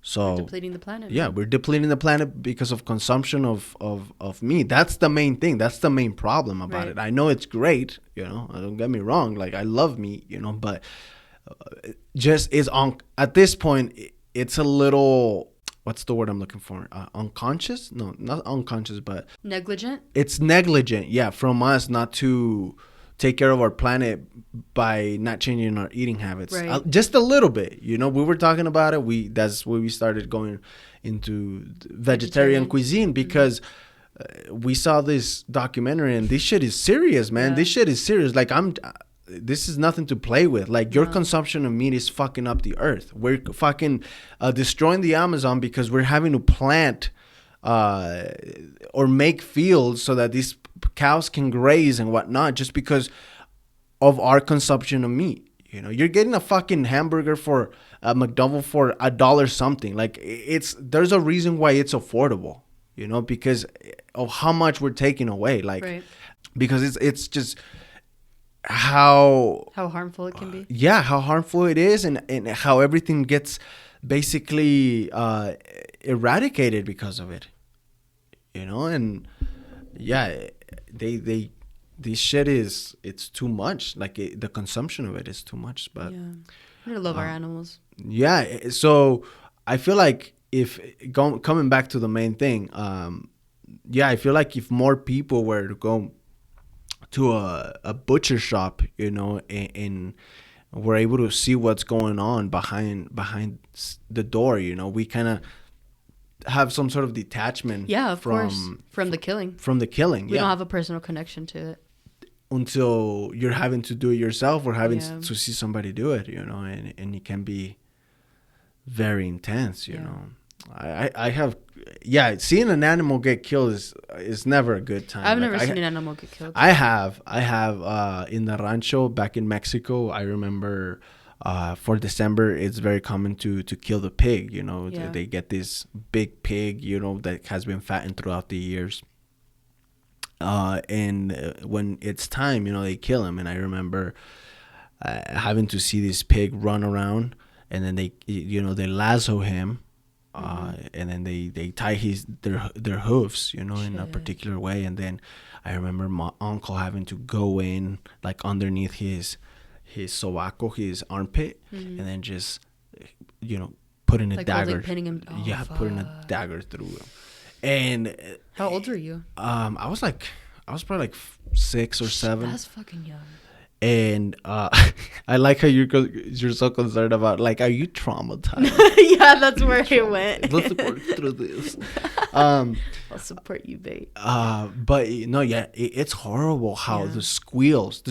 So we're depleting the planet. Yeah, we're depleting the planet because of consumption of meat. That's the main thing. That's the main problem about it. I know it's great, don't get me wrong. Like, I love meat, but just is on at this point. It's a little. What's the word I'm looking for? Unconscious? No, not unconscious, but negligent. It's negligent, yeah, from us not to take care of our planet by not changing our eating habits, just a little bit. We were talking about it. That's where we started going into vegetarian cuisine, because we saw this documentary, and this shit is serious, man. This shit is serious. Like, this is nothing to play with. Like, your consumption of meat is fucking up the earth. We're fucking destroying the Amazon because we're having to plant or make fields so that these cows can graze and whatnot, just because of our consumption of meat. You're getting a fucking hamburger for a McDonald's for $1 something. Like, there's a reason why it's affordable, because of how much we're taking away. Like, because it's just how harmful it can be. Yeah, how harmful it is, and how everything gets basically eradicated because of it. And yeah, this shit it's too much. Like, the consumption of it is too much. But we love our animals. Yeah, so I feel like coming back to the main thing, I feel like if more people were to go to a butcher shop, and we're able to see what's going on behind the door, we kind of have some sort of detachment from the killing. We don't have a personal connection to it until you're having to do it yourself, or having to see somebody do it, and it can be very intense, I have, seeing an animal get killed is never a good time. I've never seen an animal get killed. I have in the rancho back in Mexico. I remember for December, it's very common to kill the pig. They get this big pig, that has been fattened throughout the years. And when it's time, they kill him. And I remember having to see this pig run around, and then they lasso him. And then they tie their hoofs, in a particular way. And then I remember my uncle having to go in, like, underneath his sobaco, his armpit, and then just, putting a dagger. Pinning him. Oh, putting a dagger through him. And how old were you? I was probably like 6 or 7. That's fucking young. And I like how you're so concerned about, like, are you traumatized? Yeah, that's where it went. Let's work through this. I'll support you, babe. But no, yeah, it's horrible how Yeah. the squeals.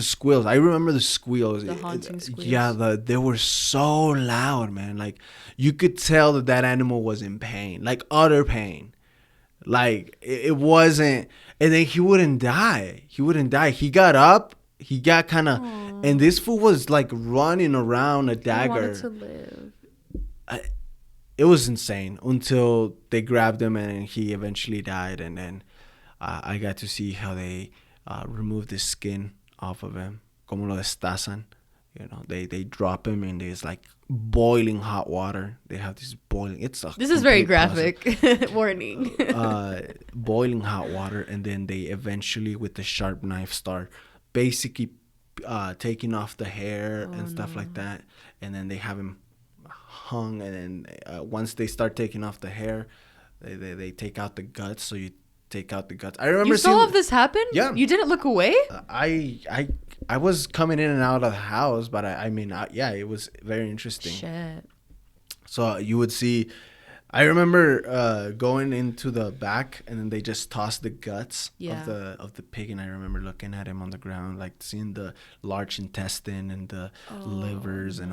I remember the squeals. The haunting squeals. Yeah, they were so loud, man. Like, you could tell that animal was in pain, like utter pain. Like, it wasn't, and then he wouldn't die. He got up. He got kind of, and this fool was like running around a dagger. I wanted to live. It was insane until they grabbed him and he eventually died. And then I got to see how they remove the skin off of him, como lo destazan. You know, they drop him in this like boiling hot water. They have this boiling. This is very graphic. Warning. Boiling hot water, and then they eventually, with the sharp knife, start basically taking off the hair and stuff like that. And then they have him hung, and then once they start taking off the hair, they take out the guts. So you take out the guts. I remember you saw all of this happen. Yeah, you didn't look away. I was coming in and out of the house, but I mean, yeah, it was very interesting. Shit. So you would see. I remember going into the back, and then they just tossed the guts of the pig, and I remember looking at him on the ground, like seeing the large intestine and the livers and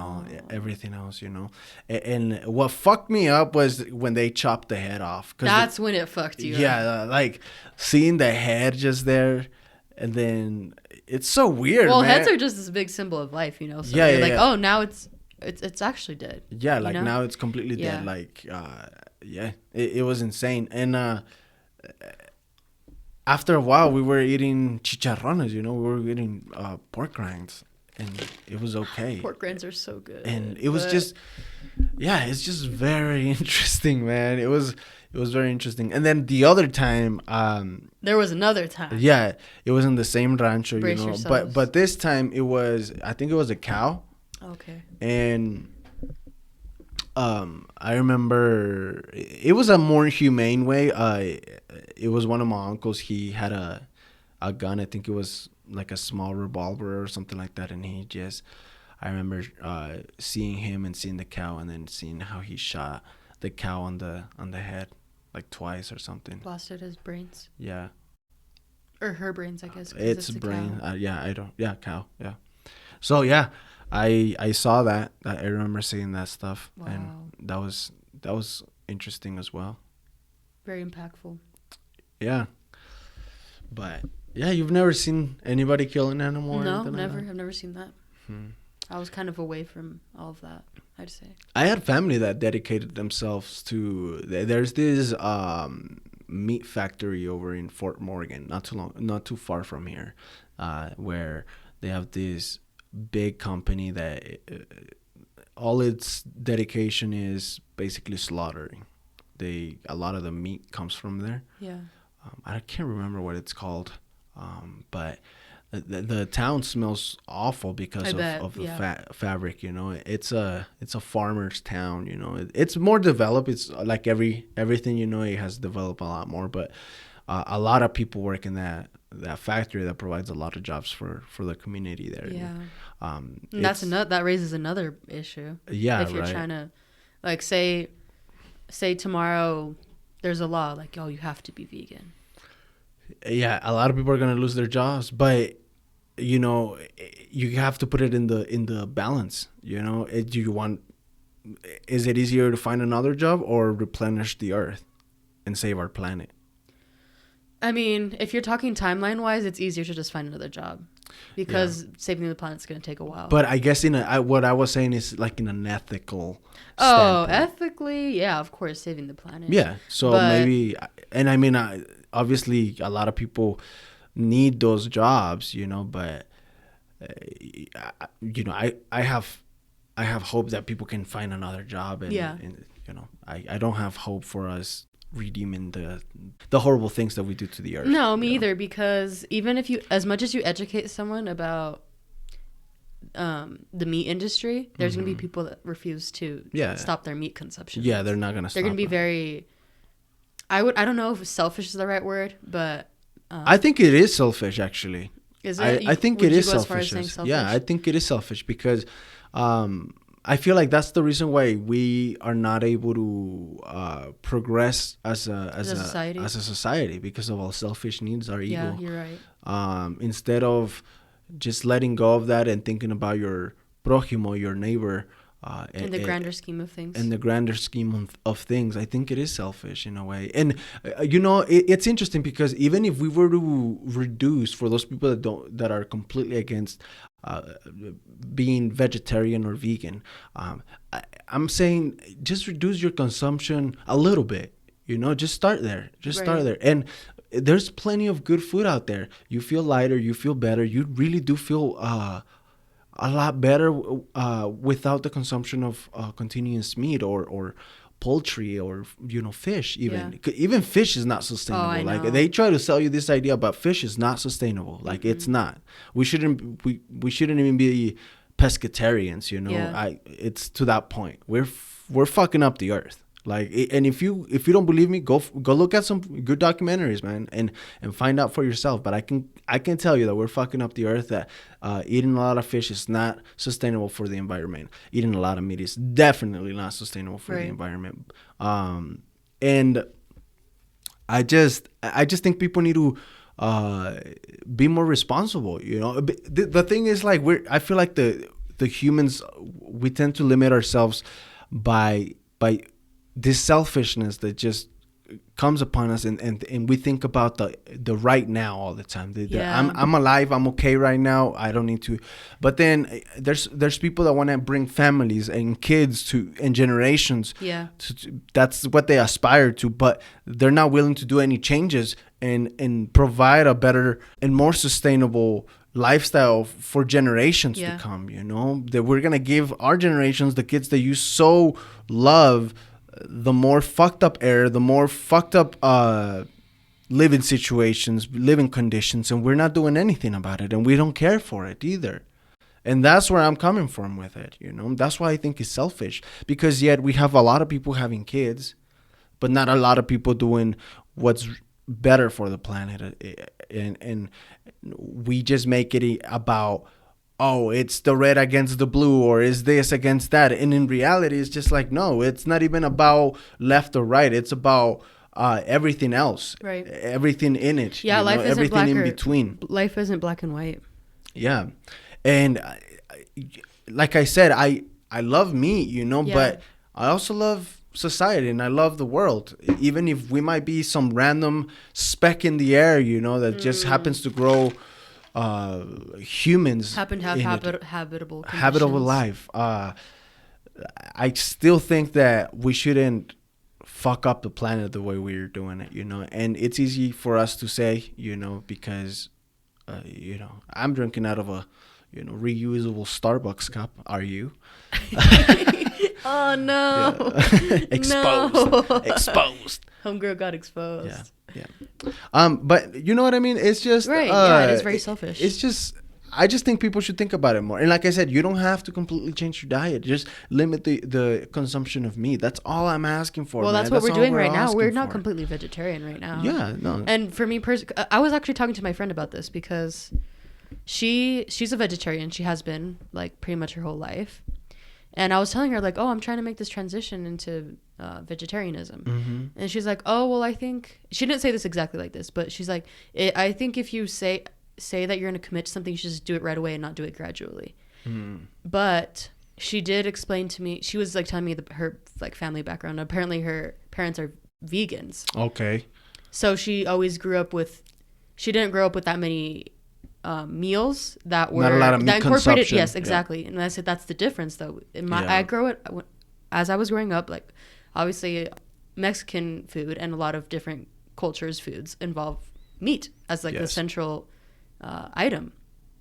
everything else, you know. And what fucked me up was when they chopped the head off. That's when it fucked you. Yeah, like seeing the head just there, and then it's so weird. Well, man. heads are just this big symbol of life, you know. So yeah, you're yeah, like, yeah. oh, now it's actually dead. Yeah, like, you know? now it's completely dead. Like, yeah, it was insane. And after a while, we were eating chicharrones, you know, we were eating pork rinds, and it was okay. Pork rinds are so good. And it was just, yeah, it's just very interesting, man. It was very interesting. And then the other time, there was another time. Yeah, it was in the same rancho, Brace you know, yourselves. but this time I think it was a cow. Okay. And I remember it was a more humane way. It was one of my uncles. He had a gun. I think it was like a small revolver or something like that. And I remember seeing him and seeing the cow, and then seeing how he shot the cow on the head like twice or something. Blasted his brains. Yeah. Or her brains, I guess. It's brain. Cow. Yeah. So yeah. I saw that. I remember seeing that stuff. Wow. And that was interesting as well. Very impactful. Yeah. But yeah, you've never seen anybody kill an animal? No, or never. Like that? I've never seen that. I was kind of away from all of that, I'd say. I had family that dedicated themselves to. There's this meat factory over in Fort Morgan, not too far from here, where they have this big company that all its dedication is basically slaughtering. A lot of the meat comes from there. Yeah. I can't remember what it's called, but the town smells awful because of the fabric. You know, it's a farmer's town. You know, it's more developed. It's like everything. You know, it has developed a lot more, but a lot of people work in that factory that provides a lot of jobs for the community there. Yeah. And, that raises another issue. Yeah. If you're trying to, like, say tomorrow there's a law like, oh, you have to be vegan. Yeah, a lot of people are gonna lose their jobs, but you know, you have to put it in the balance. You know, is it easier to find another job or replenish the earth and save our planet? I mean, if you're talking timeline-wise, it's easier to just find another job because saving the planet's going to take a while. But I guess what I was saying is like in an ethical standpoint. Ethically, yeah, of course, saving the planet. Yeah, so maybe, and I mean, obviously, a lot of people need those jobs, you know, but, you know, I have hope that people can find another job. And, and you know, I don't have hope for us redeeming the horrible things that we do to the earth. No, me either, because even if as much as you educate someone about the meat industry, there's going to be people that refuse to stop their meat consumption. Yeah, they're not going to stop. They're going to be very, I don't know if selfish is the right word, but I think it is selfish, actually. Is it? I think Would it you is go as far as selfish. saying selfish? Yeah, I think it is selfish because I feel like that's the reason why we are not able to progress as a society because of our selfish needs, our ego. Yeah, you're right. Instead of just letting go of that and thinking about your prójimo, your neighbor. In the grander scheme of things. In the grander scheme of things, I think it is selfish in a way. And it's interesting because even if we were to reduce, for those people that are completely against being vegetarian or vegan, I'm saying just reduce your consumption a little bit. Just start there. Start there. And there's plenty of good food out there. You feel lighter. You feel better. You really do feel a lot better without the consumption of continuous meat or poultry or fish. Even fish is not sustainable. Like they try to sell you this idea about fish is not sustainable. Like it's not. We shouldn't even be pescatarians. It's to that point. We're fucking up the earth. Like, and if you don't believe me, go look at some good documentaries, man, and find out for yourself. But I can tell you that we're fucking up the earth. That eating a lot of fish is not sustainable for the environment. Eating a lot of meat is definitely not sustainable for the environment. And I just think people need to be more responsible. The thing is, like, I feel like the humans, we tend to limit ourselves by this selfishness that just comes upon us, and we think about the right now all the time. I'm alive, I'm okay right now, I don't need to. But then there's people that want to bring families and kids and generations. That's what they aspire to, but they're not willing to do any changes and provide a better and more sustainable lifestyle for generations to come. That we're gonna give our generations, the kids that you so love, the more fucked up air, the more fucked up living situations, living conditions, and we're not doing anything about it, and we don't care for it either. And that's where I'm coming from with it. That's why I think it's selfish, because yet we have a lot of people having kids, but not a lot of people doing what's better for the planet, and we just make it about, oh, it's the red against the blue, or is this against that. And in reality, it's just like, no, it's not even about left or right. It's about everything else. Right. Everything in it. Yeah, life isn't everything black in between. Life isn't black and white. Yeah. And like I said, I love meat, but I also love society, and I love the world. Even if we might be some random speck in the air, that just happens to grow humans happen to have habitable life. I still think that we shouldn't fuck up the planet the way we're doing it, and it's easy for us to say, because I'm drinking out of a reusable Starbucks cup. Are you? Oh no. Exposed. Homegirl got exposed. Yeah. But you know what I mean? It's just right. Yeah, it is very selfish. It's just, I just think people should think about it more. And like I said, you don't have to completely change your diet. Just limit the consumption of meat. That's all I'm asking for. Well, that's what we're doing right now. We're not completely vegetarian right now. Yeah, no. And for me I was actually talking to my friend about this, because she's a vegetarian. She has been, like, pretty much her whole life. And I was telling her, like, oh, I'm trying to make this transition into vegetarianism. Mm-hmm. And she's like, oh, well, I think... She didn't say this exactly like this, but she's like, I think if you say that you're going to commit to something, you should just do it right away and not do it gradually. Mm. But she did explain to me... She was, like, telling me her, like, family background. Apparently, her parents are vegans. Okay. So she always grew up with... She didn't grow up with that many... meals that were not a lot of meat incorporated. Consumption. Yes, exactly. Yeah. And I said that's the difference, though. As I was growing up, like, obviously Mexican food and a lot of different cultures' foods involve meat as, like, the central item,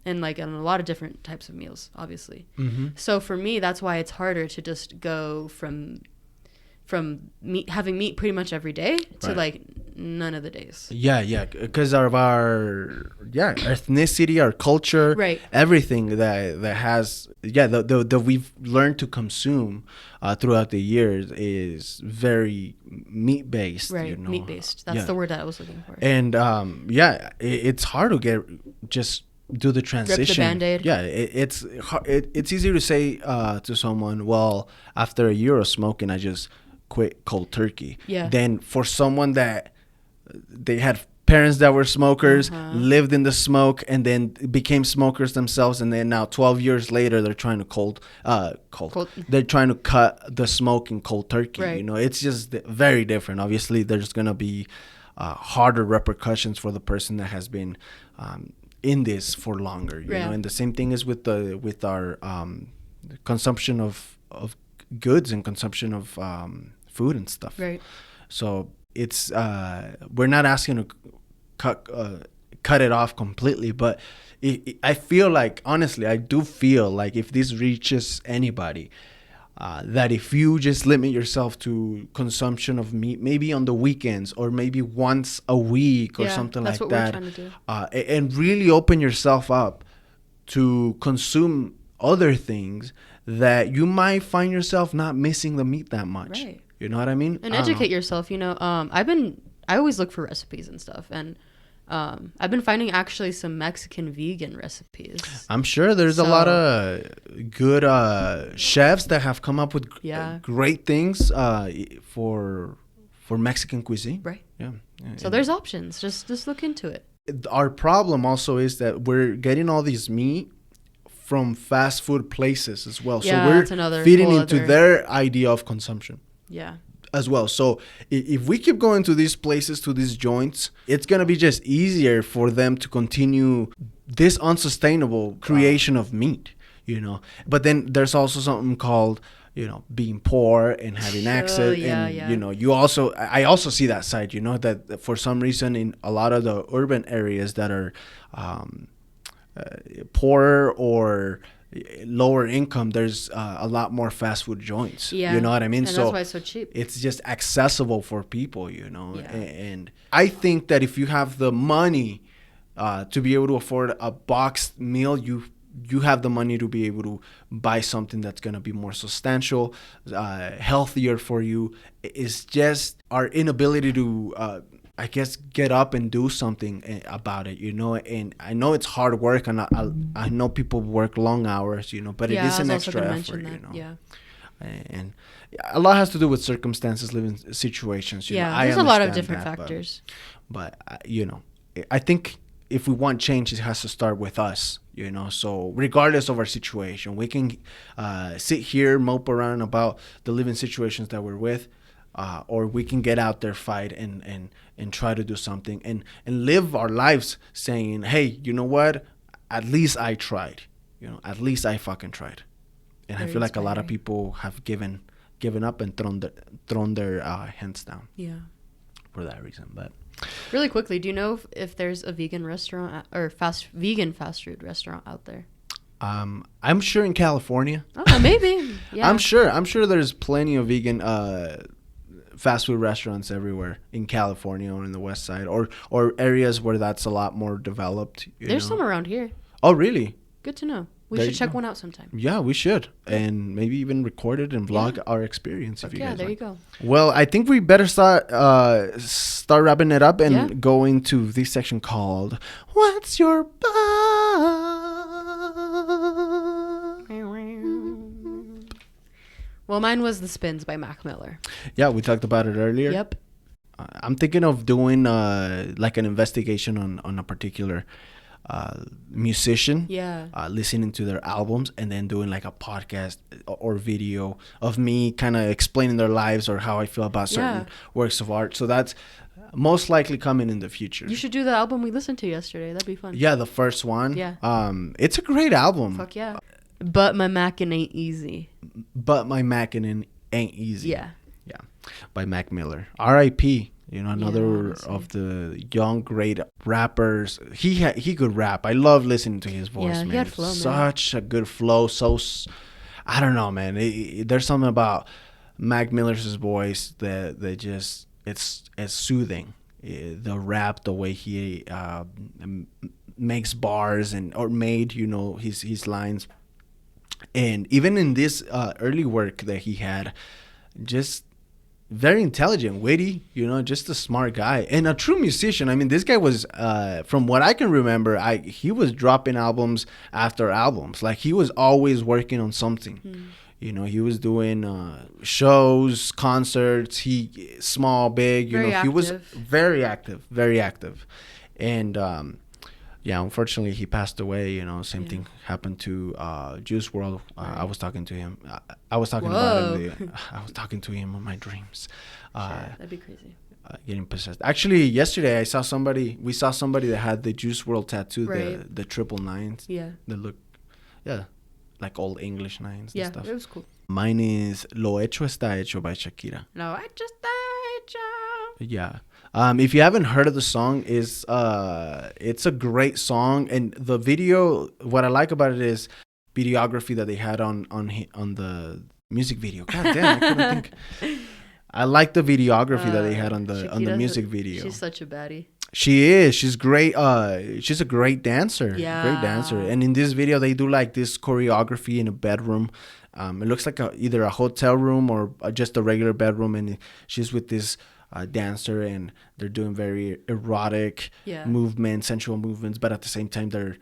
and, like, in a lot of different types of meals, obviously. Mm-hmm. So for me, that's why it's harder to just go from meat, having meat pretty much every day to like none of the days. Yeah, because of our ethnicity, our culture, right? Everything that has that we've learned to consume throughout the years is very meat based. Right, meat based. That's the word that I was looking for. And it's hard to get just do the transition. Rip the Band-Aid. Yeah, it's easier to say to someone, well, after a year of smoking, I just quit cold turkey. Yeah. Then for someone that they had parents that were smokers, lived in the smoke, and then became smokers themselves, and then now 12 years later they're trying to they're trying to cut the smoking cold turkey. Right. You know, it's just very different. Obviously, there's gonna be harder repercussions for the person that has been in this for longer. You know, and the same thing is with our consumption of goods and consumption of food and stuff. Right. So it's we're not asking to cut it off completely, but I feel like, honestly, I do feel like if this reaches anybody, that if you just limit yourself to consumption of meat, maybe on the weekends or maybe once a week or something like that, that's what we're trying to do. And really open yourself up to consume other things, that you might find yourself not missing the meat that much. Right. You know what I mean? And educate yourself. You know, I always look for recipes and stuff, and I've been finding actually some Mexican vegan recipes. I'm sure there's a lot of good chefs that have come up with great things for Mexican cuisine. Right. Yeah. So there's options. Just look into it. Our problem also is that we're getting all these meat from fast food places as well. Yeah, so we're feeding into their idea of consumption. Yeah. As well. So if we keep going to these places, to these joints, it's going to be just easier for them to continue this unsustainable creation of meat, you know. But then there's also something called, you know, being poor and having access. You know, I also see that side, you know, that for some reason in a lot of the urban areas that are poorer or lower income, there's a lot more fast food joints. You know what I mean? And that's why it's so cheap. It's just accessible for people, you know. And I think that if you have the money to be able to afford a boxed meal, you have the money to be able to buy something that's going to be more substantial, healthier for you. It's just our inability to I guess get up and do something about it, you know. And I know it's hard work, and I know people work long hours, you know, but it is an extra effort, you know. Yeah. And a lot has to do with circumstances, living situations. You know, there's a lot of different factors. But you know, I think if we want change, it has to start with us, you know. So regardless of our situation, we can sit here, mope around about the living situations that we're with, or we can get out there, fight, and try to do something and live our lives saying, hey, you know what? At least I tried. You know, at least I fucking tried. And I feel like a lot of people have given up and thrown their hands down. Yeah. For that reason. But really quickly, do you know if there's a vegan restaurant or vegan fast food restaurant out there? I'm sure in California. Oh, maybe. Yeah. I'm sure there's plenty of vegan fast food restaurants everywhere in California or in the West Side or areas where that's a lot more developed. There's some around here. Oh, really? Good to know. We should check one out sometime. Yeah, we should. And maybe even record it and vlog our experience if you guys Yeah, there you go. Well, I think we better start wrapping it up and go into this section called What's Your Buzz? Well, mine was The Spins by Mac Miller. Yeah, we talked about it earlier. Yep. I'm thinking of doing like an investigation on a particular musician. Yeah. Listening to their albums and then doing like a podcast or video of me kind of explaining their lives or how I feel about certain works of art. So that's most likely coming in the future. You should do the album we listened to yesterday. That'd be fun. Yeah, the first one. Yeah. It's a great album. Fuck yeah. But my Mackin' ain't easy. But my Mackin' ain't easy. Yeah. Yeah. By Mac Miller. R.I.P. You know, another of the young great rappers. He could rap. I love listening to his voice, man. He had flow, man. Such a good flow. So I don't know, man. There's something about Mac Miller's voice that just it's soothing. The rap, the way he makes bars or made, you know, his lines. And even in this early work that he had, just very intelligent, witty, just a smart guy and a true musician. I mean, this guy was, from what I can remember, he was dropping albums after albums. Like, he was always working on something. He was doing shows, concerts, small, big, he was very active. And, unfortunately, he passed away. Same thing happened to Juice WRLD. Right. I was talking to him. I was talking about him. I was talking to him in my dreams. That'd be crazy. Getting possessed. Actually, yesterday we saw somebody that had the Juice WRLD tattoo, right. the triple nines. Yeah. That look, like old English nines and stuff. Yeah, it was cool. Mine is Lo Hecho Está Hecho by Shakira. Lo Hecho Está Hecho. Yeah. If you haven't heard of the song, it's a great song, and the video. What I like about it is videography that they had on the music video. God damn, I couldn't think. I like the videography that they had on the music video. She's such a baddie. She is. She's great. She's a great dancer. Yeah. Great dancer. And in this video, they do like this choreography in a bedroom. It looks like either a hotel room or just a regular bedroom, and she's with this dancer, and they're doing very erotic movements, sensual movements, but at the same time they're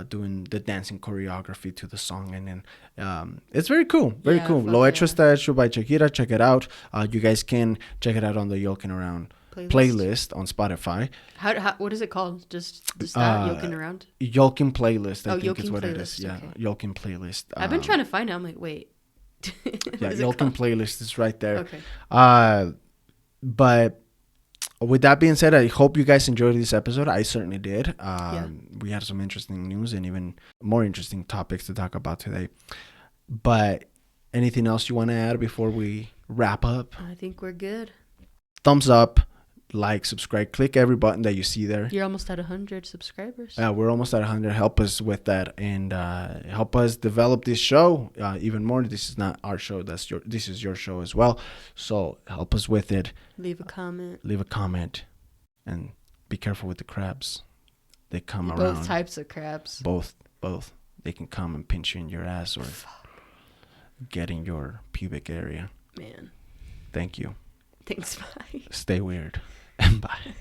doing the dancing choreography to the song, and then it's very cool. Very cool. Lo Hecho Está Hecho by Shakira. Check it out. You guys can check it out on the Yoking Around playlist on Spotify. How what is it called? Just that Yoking Around? Yoking playlist, I think is what playlist. It is. Yeah, okay. Yoking playlist. I've been trying to find it. I'm like, wait. Yoking playlist is right there. Okay. But with that being said, I hope you guys enjoyed this episode. I certainly did. We had some interesting news and even more interesting topics to talk about today. But anything else you want to add before we wrap up? I think we're good. Thumbs up, like, subscribe, click every button that you see there. You're almost at 100 subscribers. Yeah, we're almost at 100. Help us with that, and help us develop this show even more. This is not our show. This is your show as well. So help us with it. Leave a comment. And be careful with the crabs. They come around. Both types of crabs. Both. They can come and pinch you in your ass or get in your pubic area. Man. Thank you. Thanks. Bye. Stay weird. And bye.